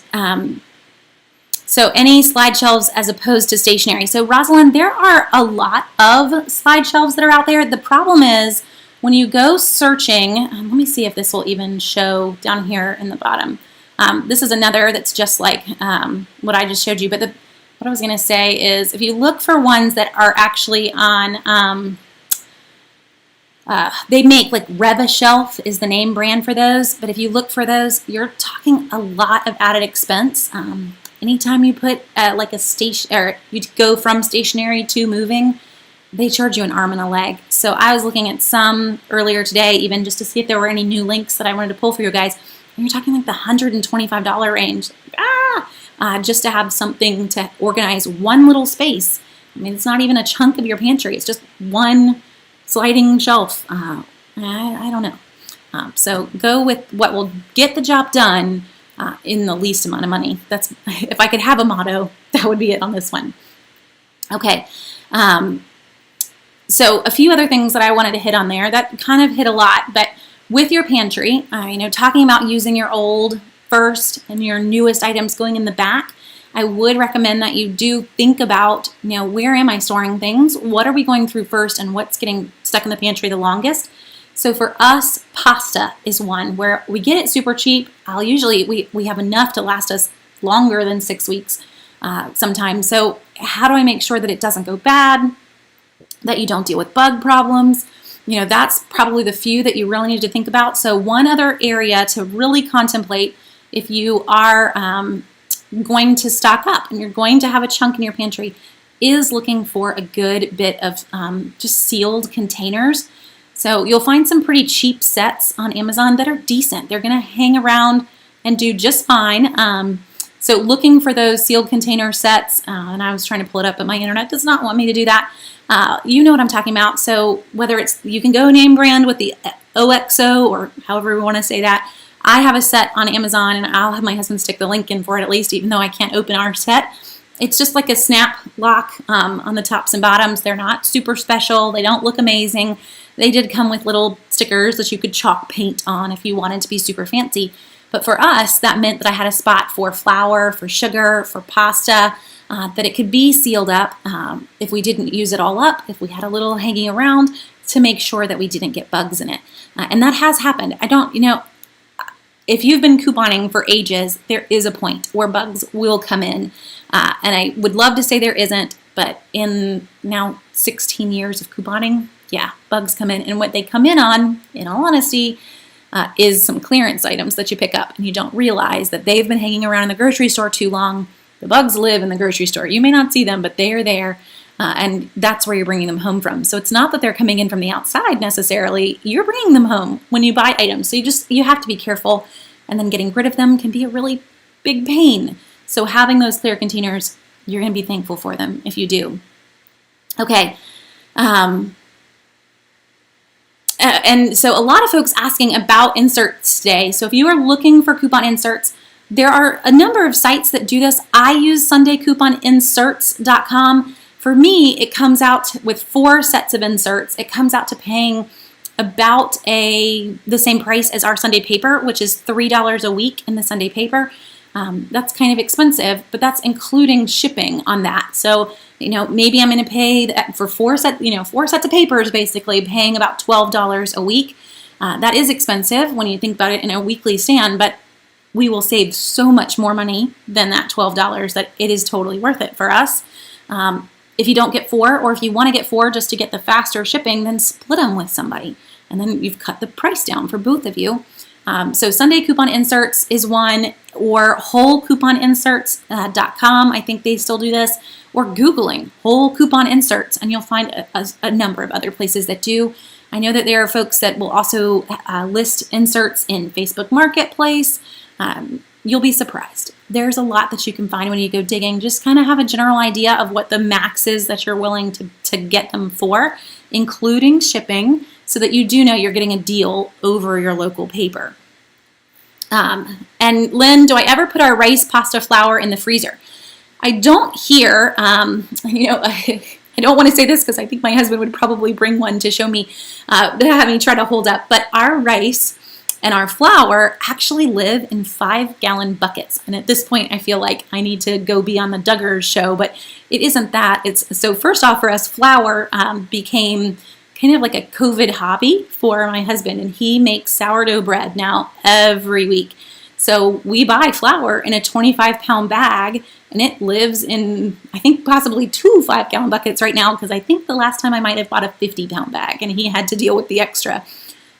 Speaker 1: so any slide shelves as opposed to stationary. So Rosalind, there are a lot of slide shelves that are out there. The problem is when you go searching, let me see if this will even show down here in the bottom. This is another that's just like what I just showed you. But what I was going to say is if you look for ones that are actually on, they make like Revashelf is the name brand for those. But if you look for those, you're talking a lot of added expense. Anytime you put like a station, or you go from stationary to moving, they charge you an arm and a leg. So I was looking at some earlier today, even just to see if there were any new links that I wanted to pull for you guys. And you're talking like the $125 range, just to have something to organize one little space. I mean, it's not even a chunk of your pantry. It's just one sliding shelf. I don't know. So go with what will get the job done in the least amount of money. That's, if I could have a motto, that would be it on this one. Okay. So a few other things that I wanted to hit on there that kind of hit a lot, but with your pantry, talking about using your old first and your newest items going in the back, I would recommend that you do think about, where am I storing things? What are we going through first and what's getting stuck in the pantry the longest? So for us, pasta is one where we get it super cheap. We have enough to last us longer than 6 weeks sometimes. So how do I make sure that it doesn't go bad, that you don't deal with bug problems? That's probably the few that you really need to think about. So one other area to really contemplate if you are going to stock up and you're going to have a chunk in your pantry is looking for a good bit of just sealed containers. So you'll find some pretty cheap sets on Amazon that are decent. They're going to hang around and do just fine. So looking for those sealed container sets, and I was trying to pull it up, but my internet does not want me to do that. You know what I'm talking about. So whether it's, you can go name brand with the OXO, or however we want to say that. I have a set on Amazon, and I'll have my husband stick the link in for it at least, even though I can't open our set. It's just like a snap lock on the tops and bottoms. They're not super special. They don't look amazing. They did come with little stickers that you could chalk paint on if you wanted to be super fancy. But for us, that meant that I had a spot for flour, for sugar, for pasta, that it could be sealed up if we didn't use it all up, if we had a little hanging around, to make sure that we didn't get bugs in it. And that has happened. If you've been couponing for ages, there is a point where bugs will come in. And I would love to say there isn't, but in now 16 years of couponing, yeah, bugs come in. And what they come in on, in all honesty, is some clearance items that you pick up, and you don't realize that they've been hanging around in the grocery store too long. The bugs live in the grocery store. You may not see them, but they are there, and that's where you're bringing them home from. So it's not that they're coming in from the outside necessarily. You're bringing them home when you buy items. So you have to be careful, and then getting rid of them can be a really big pain. So having those clear containers, you're going to be thankful for them if you do. Okay. And so a lot of folks asking about inserts today. So if you are looking for coupon inserts, there are a number of sites that do this. I use SundayCouponInserts.com. For me, it comes out with 4 sets of inserts. It comes out to paying about the same price as our Sunday paper, which is $3 a week in the Sunday paper. That's kind of expensive, but that's including shipping on that. So, maybe I'm going to pay for 4 sets of papers, basically paying about $12 a week. That is expensive when you think about it in a weekly stand, but we will save so much more money than that $12 that it is totally worth it for us. If you don't get 4, or if you want to get 4 just to get the faster shipping, then split them with somebody, and then you've cut the price down for both of you. So Sunday Coupon Inserts is one, or WholeCouponInserts.com. I think they still do this, or Googling Whole Coupon Inserts, and you'll find a number of other places that do. I know that there are folks that will also list inserts in Facebook Marketplace. You'll be surprised. There's a lot that you can find when you go digging. Just kind of have a general idea of what the max is that you're willing to get them for, including shipping, so that you do know you're getting a deal over your local paper. And Lynn, do I ever put our rice pasta flour in the freezer? I don't hear, I don't want to say this because I think my husband would probably bring one to show me, to have me try to hold up, but our rice and our flour actually live in 5-gallon buckets. And at this point, I feel like I need to go be on the Duggars show, but it isn't that. So first off, for us, flour became kind of like a COVID hobby for my husband, and he makes sourdough bread now every week. So we buy flour in a 25-pound bag, and it lives in, I think, possibly 2 5-gallon buckets right now, because I think the last time I might have bought a 50-pound bag, and he had to deal with the extra.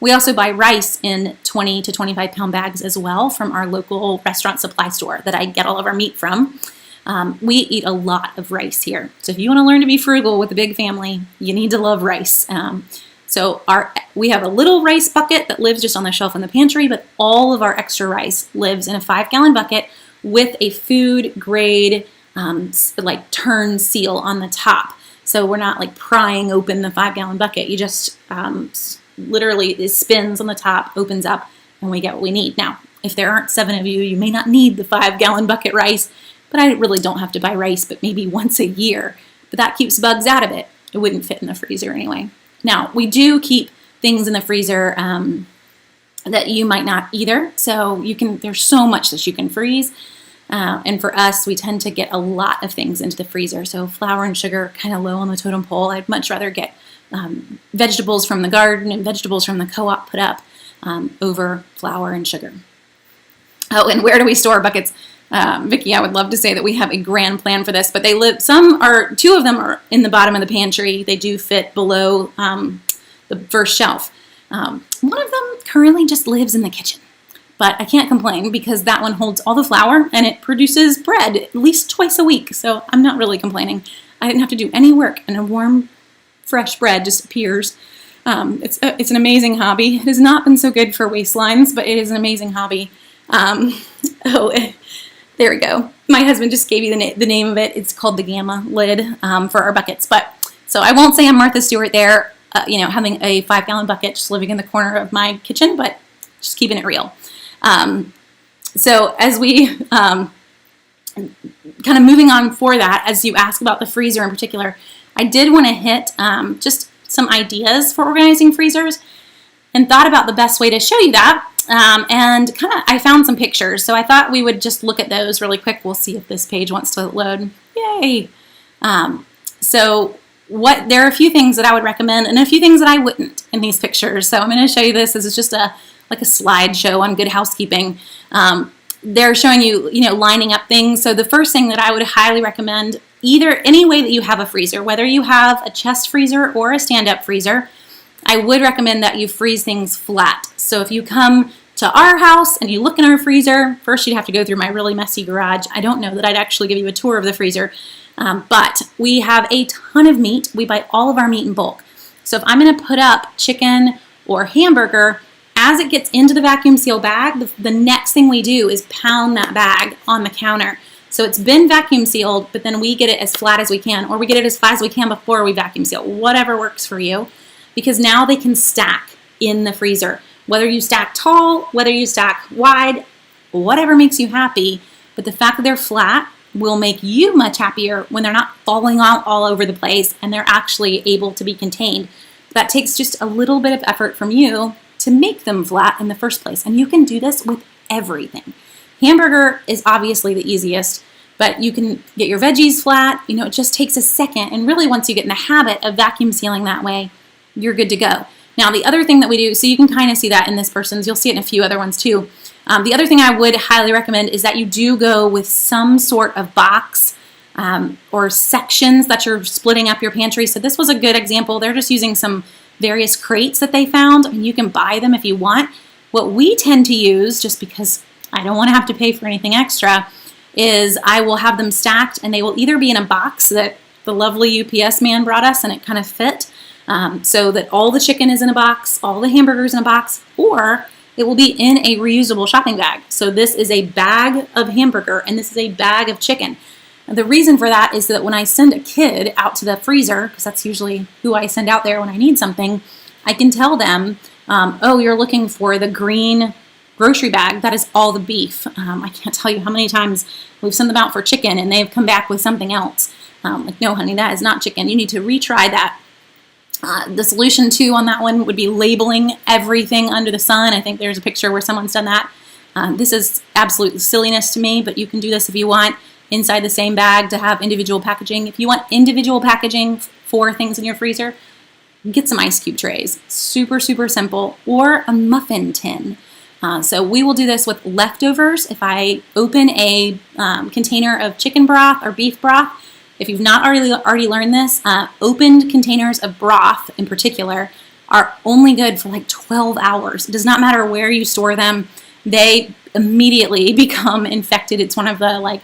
Speaker 1: We also buy rice in 20 to 25-pound bags as well from our local restaurant supply store that I get all of our meat from. We eat a lot of rice here. So if you want to learn to be frugal with a big family, you need to love rice. So we have a little rice bucket that lives just on the shelf in the pantry, but all of our extra rice lives in a 5-gallon bucket with a food grade like turn seal on the top. So we're not like prying open the 5-gallon bucket. You just literally it spins on the top, opens up, and we get what we need. Now, if there aren't 7 of you, you may not need the 5-gallon bucket rice, but I really don't have to buy rice but maybe once a year. But that keeps bugs out of it. It wouldn't fit in the freezer anyway. Now, we do keep things in the freezer that you might not either. So there's so much that you can freeze. And for us, we tend to get a lot of things into the freezer. So flour and sugar are kind of low on the totem pole. I'd much rather get vegetables from the garden and vegetables from the co-op put up over flour and sugar. Oh, and where do we store buckets? Vicki, I would love to say that we have a grand plan for this, but 2 of them are in the bottom of the pantry. They do fit below the first shelf. One of them currently just lives in the kitchen, but I can't complain because that one holds all the flour and it produces bread at least twice a week. So I'm not really complaining. I didn't have to do any work, and a warm, fresh bread just appears. It's an amazing hobby. It has not been so good for waistlines, but it is an amazing hobby. There we go. My husband just gave you the name of it. It's called the Gamma lid for our buckets. So I won't say I'm Martha Stewart there. having a 5-gallon bucket just living in the corner of my kitchen, but just keeping it real. So as we kind of moving on for that, as you ask about the freezer in particular, I did want to hit just some ideas for organizing freezers and thought about the best way to show you that. And kind of, I found some pictures, so I thought we would just look at those really quick. We'll see if this page wants to load. Yay! There are a few things that I would recommend and a few things that I wouldn't in these pictures. So I'm going to show you this. This is just like a slideshow on Good Housekeeping. They're showing you, lining up things. So the first thing that I would highly recommend, either any way that you have a freezer, whether you have a chest freezer or a stand-up freezer, I would recommend that you freeze things flat. So if you come to our house and you look in our freezer, first you'd have to go through my really messy garage. I don't know that I'd actually give you a tour of the freezer, but we have a ton of meat. We buy all of our meat in bulk. So if I'm going to put up chicken or hamburger, as it gets into the vacuum seal bag, the next thing we do is pound that bag on the counter. So it's been vacuum sealed, but then we get it as flat as we can, or we get it as flat as we can before we vacuum seal, whatever works for you, because now they can stack in the freezer. Whether you stack tall, whether you stack wide, whatever makes you happy, but the fact that they're flat will make you much happier when they're not falling out all over the place and they're actually able to be contained. That takes just a little bit of effort from you to make them flat in the first place, and you can do this with everything. Hamburger is obviously the easiest, but you can get your veggies flat. It just takes a second, and really once you get in the habit of vacuum sealing that way, you're good to go. Now, the other thing that we do, so you can kind of see that in this person's, you'll see it in a few other ones too. The other thing I would highly recommend is that you do go with some sort of box or sections that you're splitting up your pantry. So this was a good example. They're just using some various crates that they found, and you can buy them if you want. What we tend to use, just because I don't want to have to pay for anything extra, is I will have them stacked, and they will either be in a box that the lovely UPS man brought us and it kind of fit, so that all the chicken is in a box, all the hamburgers in a box, or it will be in a reusable shopping bag. So this is a bag of hamburger and this is a bag of chicken. And the reason for that is that when I send a kid out to the freezer, because that's usually who I send out there when I need something, I can tell them, oh, you're looking for the green grocery bag. That is all the beef. I can't tell you how many times we've sent them out for chicken and they've come back with something else. Like, no, honey, that is not chicken. You need to retry that. The solution too on that one would be labeling everything under the sun. I think there's a picture where someone's done that. This is absolute silliness to me, but you can do this if you want inside the same bag to have individual packaging. If you want individual packaging for things in your freezer, get some ice cube trays. Super, super simple. Or a muffin tin. So we will do this with leftovers. If I open a container of chicken broth or beef broth, if you've not already learned this, opened containers of broth in particular are only good for like 12 hours. It does not matter where you store them. They immediately become infected. It's one of the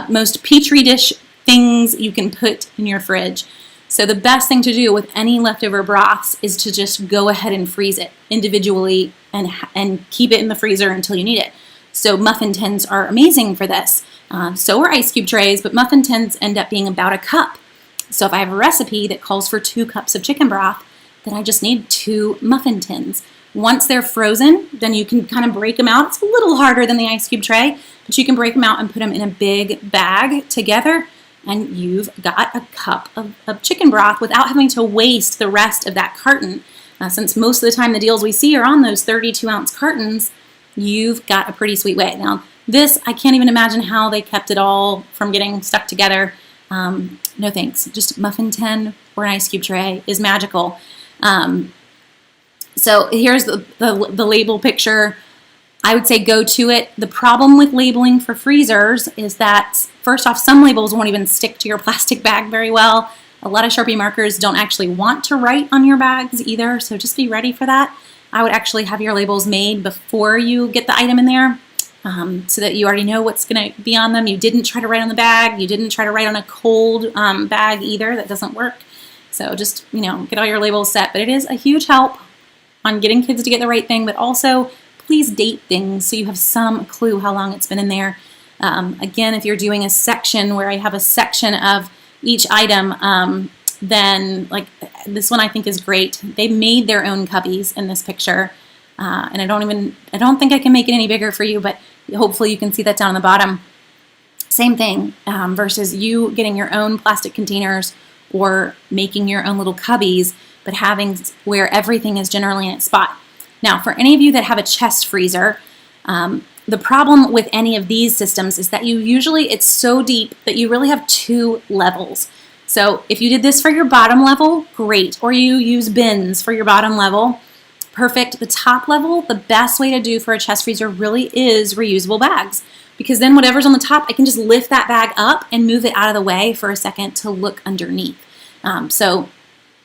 Speaker 1: most petri dish things you can put in your fridge. So the best thing to do with any leftover broths is to just go ahead and freeze it individually and keep it in the freezer until you need it. So muffin tins are amazing for this. So are ice cube trays, but muffin tins end up being about a cup. So if I have a recipe that calls for 2 cups of chicken broth, then I just need 2 muffin tins. Once they're frozen, then you can kind of break them out. It's a little harder than the ice cube tray, but you can break them out and put them in a big bag together, and you've got a cup of chicken broth without having to waste the rest of that carton. Since most of the time the deals we see are on those 32-ounce cartons, you've got a pretty sweet way. Now, this, I can't even imagine how they kept it all from getting stuck together. No thanks. Just muffin tin or an ice cube tray is magical. So here's the label picture. I would say go to it. The problem with labeling for freezers is that, first off, some labels won't even stick to your plastic bag very well. A lot of Sharpie markers don't actually want to write on your bags either, so just be ready for that. I would actually have your labels made before you get the item in there, so that you already know what's going to be on them. You didn't try to write on the bag. You didn't try to write on a cold bag either. That doesn't work. So just, get all your labels set. But it is a huge help on getting kids to get the right thing, but also please date things so you have some clue how long it's been in there. Again, if you're doing a section where I have a section of each item, then like this one I think is great. They made their own cubbies in this picture. And I don't think I can make it any bigger for you, but hopefully you can see that down on the bottom. Same thing versus you getting your own plastic containers or making your own little cubbies, but having where everything is generally in its spot. Now, for any of you that have a chest freezer, the problem with any of these systems is that it's so deep that you really have 2 levels. So if you did this for your bottom level, great. Or you use bins for your bottom level, perfect. The top level, the best way to do for a chest freezer really is reusable bags. Because then whatever's on the top, I can just lift that bag up and move it out of the way for a second to look underneath. So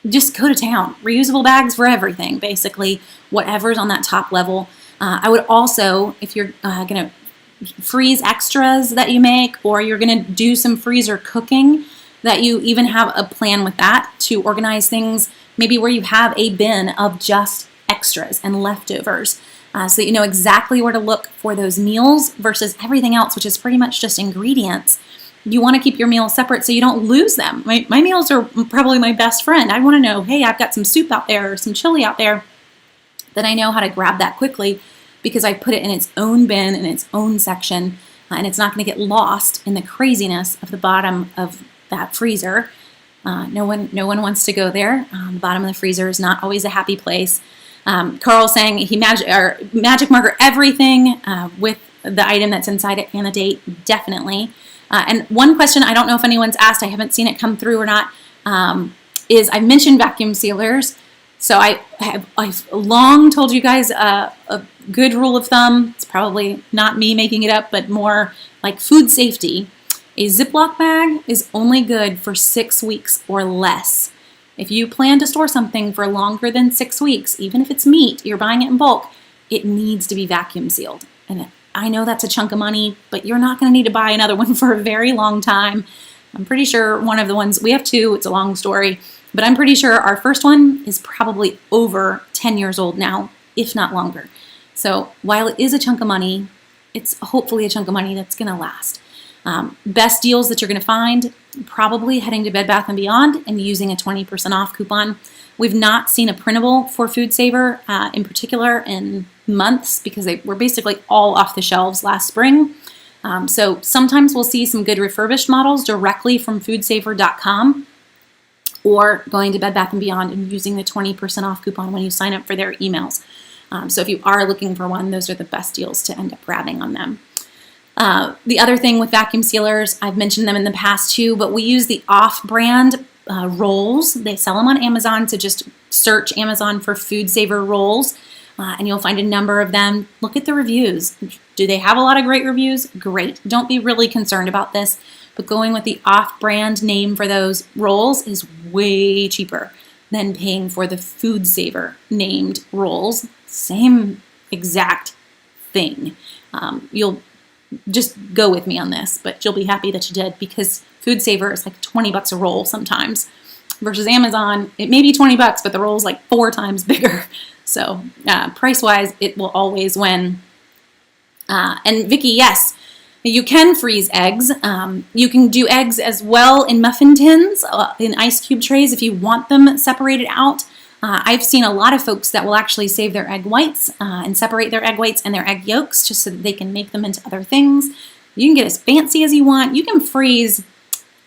Speaker 1: just go to town. Reusable bags for everything, basically, whatever's on that top level. I would also, if you're going to freeze extras that you make, or you're going to do some freezer cooking, that you even have a plan with that to organize things, maybe where you have a bin of just extras and leftovers. So that you know exactly where to look for those meals versus everything else, which is pretty much just ingredients. You want to keep your meals separate so you don't lose them. My meals are probably my best friend. I want to know, hey, I've got some soup out there or some chili out there, that I know how to grab that quickly because I put it in its own bin, in its own section, and it's not going to get lost in the craziness of the bottom of that freezer. No one wants to go there. The bottom of the freezer is not always a happy place. Carl's saying he magic marker everything with the item that's inside it and the date, definitely. And one question I don't know if anyone's asked, I haven't seen it come through or not, is I mentioned vacuum sealers. So I've long told you guys a good rule of thumb. It's probably not me making it up, but more like food safety. A Ziploc bag is only good for 6 weeks or less. If you plan to store something for longer than 6 weeks, even if it's meat, you're buying it in bulk, it needs to be vacuum sealed. And I know that's a chunk of money, but you're not going to need to buy another one for a very long time. I'm pretty sure one of the ones, we have 2, it's a long story, but I'm pretty sure our first one is probably over 10 years old now, if not longer. So while it is a chunk of money, it's hopefully a chunk of money that's going to last. Best deals that you're going to find, probably heading to Bed Bath & Beyond and using a 20% off coupon. We've not seen a printable for Food Saver in particular in months because they were basically all off the shelves last spring. So sometimes we'll see some good refurbished models directly from foodsaver.com or going to Bed Bath & Beyond and using the 20% off coupon when you sign up for their emails. So if you are looking for one, those are the best deals to end up grabbing on them. The other thing with vacuum sealers, I've mentioned them in the past too, but we use the off-brand rolls. They sell them on Amazon, so just search Amazon for Food Saver rolls, and you'll find a number of them. Look at the reviews. Do they have a lot of great reviews? Great. Don't be really concerned about this, but going with the off-brand name for those rolls is way cheaper than paying for the Food Saver named rolls. Same exact thing. You'll just go with me on this, but you'll be happy that you did because Food Saver is like $20 a roll sometimes versus Amazon. It may be $20, but the roll's like 4 times bigger. So price-wise, it will always win. And Vicki, yes, you can freeze eggs. You can do eggs as well in muffin tins, in ice cube trays if you want them separated out. I've seen a lot of folks that will actually save their egg whites and separate their egg whites and their egg yolks just so that they can make them into other things. You can get as fancy as you want. You can freeze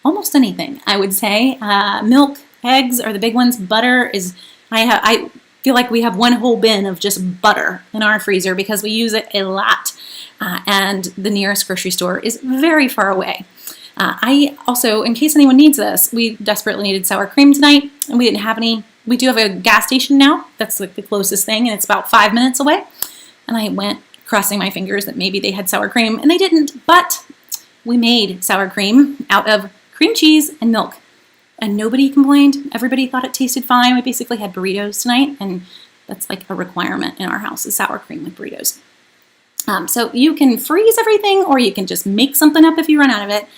Speaker 1: almost anything, I would say. Milk, eggs are the big ones. Butter is, I feel like we have one whole bin of just butter in our freezer because we use it a lot. And the nearest grocery store is very far away. I also, in case anyone needs this, we desperately needed sour cream tonight and we didn't have any. We do have a gas station now. That's like the closest thing, and it's about 5 minutes away. And I went crossing my fingers that maybe they had sour cream, and they didn't. But we made sour cream out of cream cheese and milk, and nobody complained. Everybody thought it tasted fine. We basically had burritos tonight, and that's like a requirement in our house is sour cream with burritos. So you can freeze everything, or you can just make something up if you run out of it.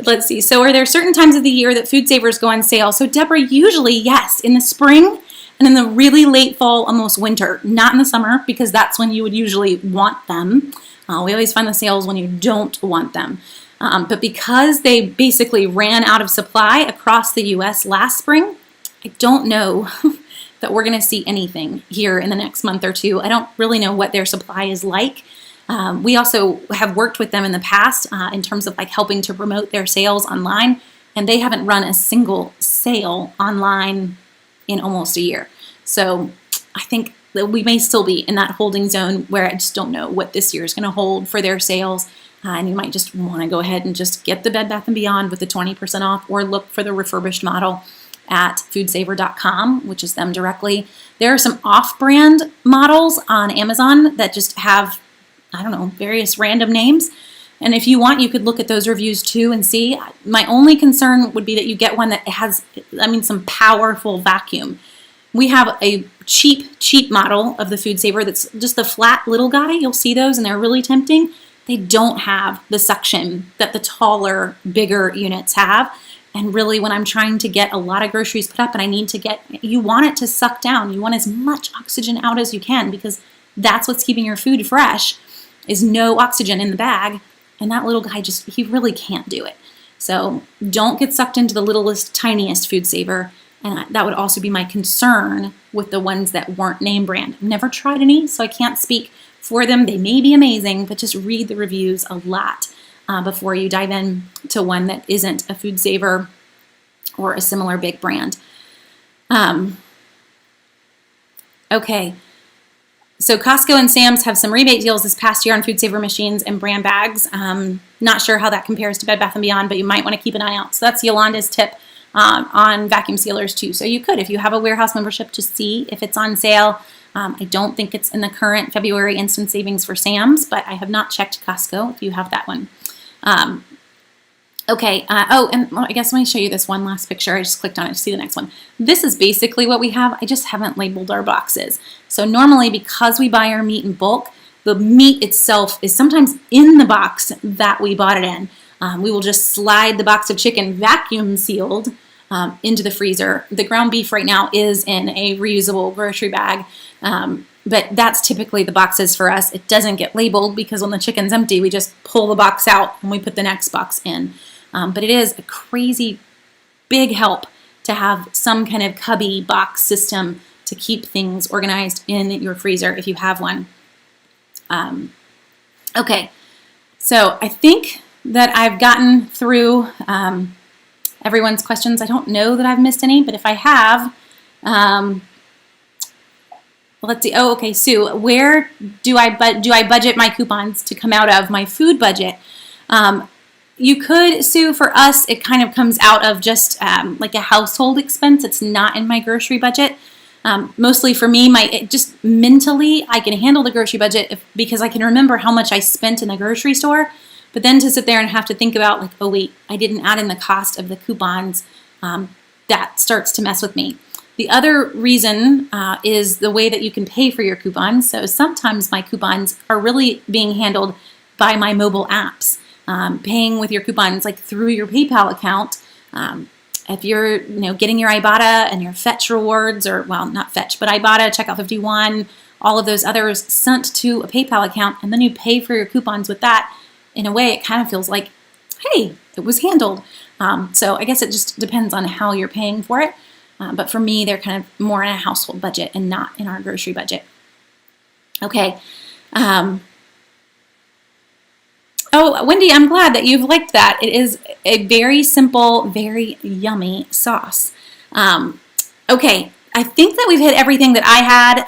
Speaker 1: Let's see. So are there certain times of the year that Food Savers go on sale? So Deborah, usually, yes, in the spring and in the really late fall, almost winter, not in the summer because that's when you would usually want them. We always find the sales when you don't want them. But because they basically ran out of supply across the US last spring, I don't know that we're going to see anything here in the next month or two. I don't really know what their supply is like. We also have worked with them in the past in terms of like helping to promote their sales online, and they haven't run a single sale online in almost a year. So I think that we may still be in that holding zone where I just don't know what this year is going to hold for their sales. And you might just want to go ahead and just get the Bed Bath & Beyond with the 20% off, or look for the refurbished model at foodsaver.com, which is them directly. There are some off-brand models on Amazon that just have, I don't know, various random names. And if you want, you could look at those reviews too and see. My only concern would be that you get one that has, some powerful vacuum. We have a cheap model of the Food Saver that's just the flat little guy. You'll see those and they're really tempting. They don't have the suction that the taller, bigger units have. And really, when I'm trying to get a lot of groceries put up and I need to you want it to suck down. You want as much oxygen out as you can, because that's what's keeping your food fresh, is no oxygen in the bag. And that little guy he really can't do it. So don't get sucked into the littlest, tiniest Food Saver. And that would also be my concern with the ones that weren't name brand. I've never tried any, so I can't speak for them. They may be amazing, but just read the reviews a lot before you dive in to one that isn't a Food Saver or a similar big brand. Okay, so Costco and Sam's have some rebate deals this past year on Food Saver machines and brand bags. Not sure how that compares to Bed Bath & Beyond, but you might want to keep an eye out. So that's Yolanda's tip on vacuum sealers too. So you could, if you have a warehouse membership, just see if it's on sale. I don't think it's in the current February instant savings for Sam's, but I have not checked Costco if you have that one. Okay. I guess let me show you this one last picture. I just clicked on it to see the next one. This is basically what we have. I just haven't labeled our boxes. So normally, because we buy our meat in bulk, the meat itself is sometimes in the box that we bought it in. We will just slide the box of chicken vacuum sealed into the freezer. The ground beef right now is in a reusable grocery bag, but that's typically the boxes for us. It doesn't get labeled because when the chicken's empty, we just pull the box out and we put the next box in. But it is a crazy big help to have some kind of cubby box system to keep things organized in your freezer if you have one. Okay, so I think that I've gotten through everyone's questions. I don't know that I've missed any, but if I have, let's see. Oh, okay, Sue, where do I budget my coupons to come out of my food budget? You could, Sue, for us, it kind of comes out of just like a household expense. It's not in my grocery budget. Mostly for me, just mentally, I can handle the grocery budget because I can remember how much I spent in the grocery store. But then to sit there and have to think about like, oh wait, I didn't add in the cost of the coupons, that starts to mess with me. The other reason is the way that you can pay for your coupons. So sometimes my coupons are really being handled by my mobile apps. Paying with your coupons like through your PayPal account. If you're getting your Ibotta and your Fetch rewards, or well, not Fetch, but Ibotta, Checkout 51, all of those others sent to a PayPal account, and then you pay for your coupons with that. In a way, it kind of feels like, hey, it was handled. So I guess it just depends on how you're paying for it. But for me, they're kind of more in a household budget and not in our grocery budget. Okay. Oh, Wendy, I'm glad that you've liked that. It is a very simple, very yummy sauce. Okay, I think that we've hit everything that I had.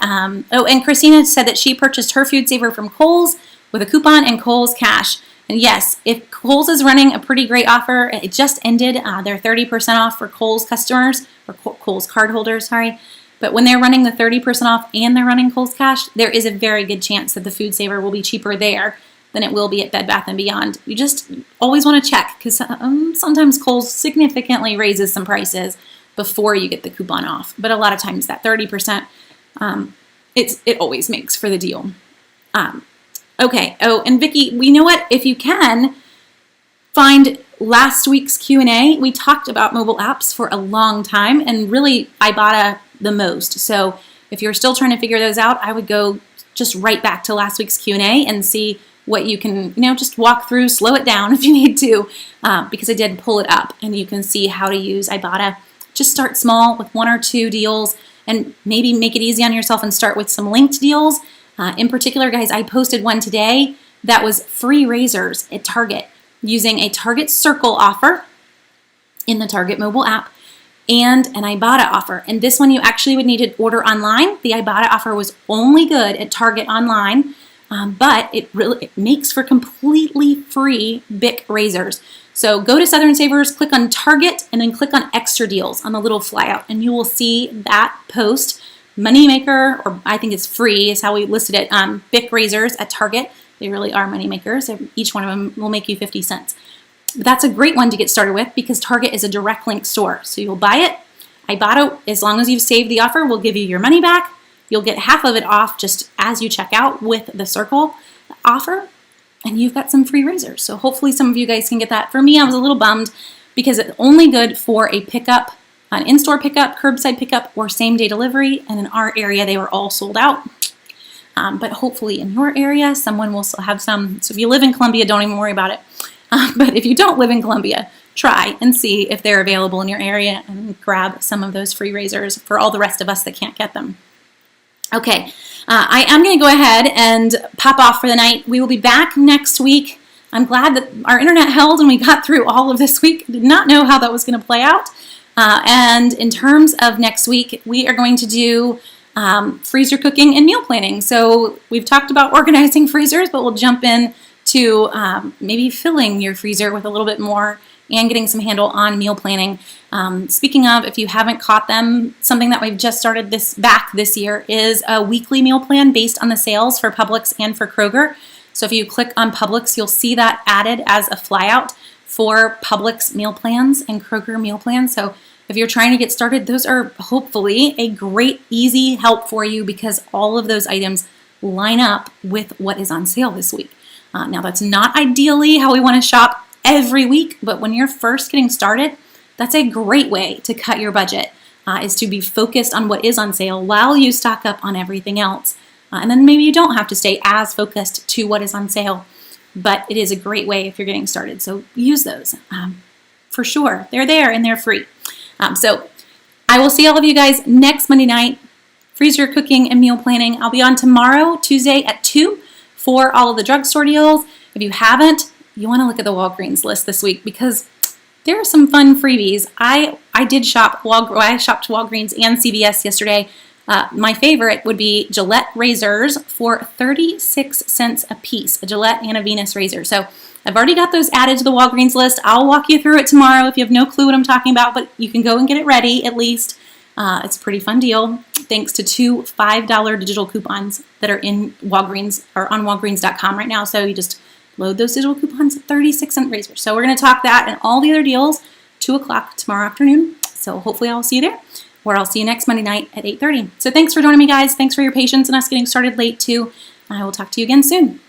Speaker 1: And Christina said that she purchased her Food Saver from Kohl's with a coupon and Kohl's Cash. And yes, if Kohl's is running a pretty great offer, it just ended. They're 30% off for Kohl's customers, or Kohl's cardholders, sorry. But when they're running the 30% off and they're running Kohl's Cash, there is a very good chance that the Food Saver will be cheaper there than it will be at Bed Bath & Beyond. You just always want to check, because sometimes Kohl's significantly raises some prices before you get the coupon off. But a lot of times that 30%, it always makes for the deal. Okay. Oh, and Vicki, you know what? If you can, find last week's Q&A. We talked about mobile apps for a long time, and really Ibotta the most. So if you're still trying to figure those out, I would go just right back to last week's Q&A and see what you can, just walk through, slow it down if you need to, because I did pull it up and you can see how to use Ibotta. Just start small with 1 or 2 deals and maybe make it easy on yourself and start with some linked deals. In particular, guys, I posted one today that was free razors at Target using a Target Circle offer in the Target mobile app and an Ibotta offer. And this one you actually would need to order online. The Ibotta offer was only good at Target online, but it makes for completely free Bic razors. So go to Southern Savers, click on Target, and then click on Extra Deals on the little flyout, and you will see that post. Moneymaker, or I think it's free, is how we listed it. Bic razors at Target. They really are money makers. Each one of them will make you 50 cents. But that's a great one to get started with because Target is a direct link store. So you'll buy it. Ibotta, as long as you've saved the offer, will give you your money back. You'll get half of it off just as you check out with the Circle offer. And you've got some free razors. So hopefully some of you guys can get that. For me, I was a little bummed because it's only good for a pickup, an in-store pickup, curbside pickup, or same-day delivery. And in our area, they were all sold out. But hopefully in your area, someone will still have some. So if you live in Columbia, don't even worry about it. But if you don't live in Columbia, try and see if they're available in your area and grab some of those free razors for all the rest of us that can't get them. Okay, I am going to go ahead and pop off for the night. We will be back next week. I'm glad that our internet held and we got through all of this week. Did not know how that was going to play out. And in terms of next week, we are going to do freezer cooking and meal planning. So we've talked about organizing freezers, but we'll jump in to maybe filling your freezer with a little bit more and getting some handle on meal planning. Speaking of, if you haven't caught them, something that we've just started this year is a weekly meal plan based on the sales for Publix and for Kroger. So if you click on Publix, you'll see that added as a flyout for Publix meal plans and Kroger meal plans. So if you're trying to get started, those are hopefully a great, easy help for you because all of those items line up with what is on sale this week. Now, that's not ideally how we want to shop every week, but when you're first getting started, that's a great way to cut your budget, is to be focused on what is on sale while you stock up on everything else. And then maybe you don't have to stay as focused to what is on sale, but it is a great way if you're getting started. So use those for sure. They're there and they're free. So I will see all of you guys next Monday night, freezer cooking and meal planning. I'll be on tomorrow, Tuesday at 2 for all of the drugstore deals. If you haven't, you want to look at the Walgreens list this week because there are some fun freebies. I shopped Walgreens and CVS yesterday. My favorite would be Gillette razors for 36 cents a piece, a Gillette and a Venus razor. So I've already got those added to the Walgreens list. I'll walk you through it tomorrow if you have no clue what I'm talking about, but you can go and get it ready at least. It's a pretty fun deal thanks to 2 $5 digital coupons that are in Walgreens or on Walgreens.com right now. So you just load those digital coupons at 36-cent razors. So we're going to talk that and all the other deals 2 o'clock tomorrow afternoon. So hopefully I'll see you there, or I'll see you next Monday night at 8:30. So thanks for joining me, guys. Thanks for your patience and us getting started late too. I will talk to you again soon.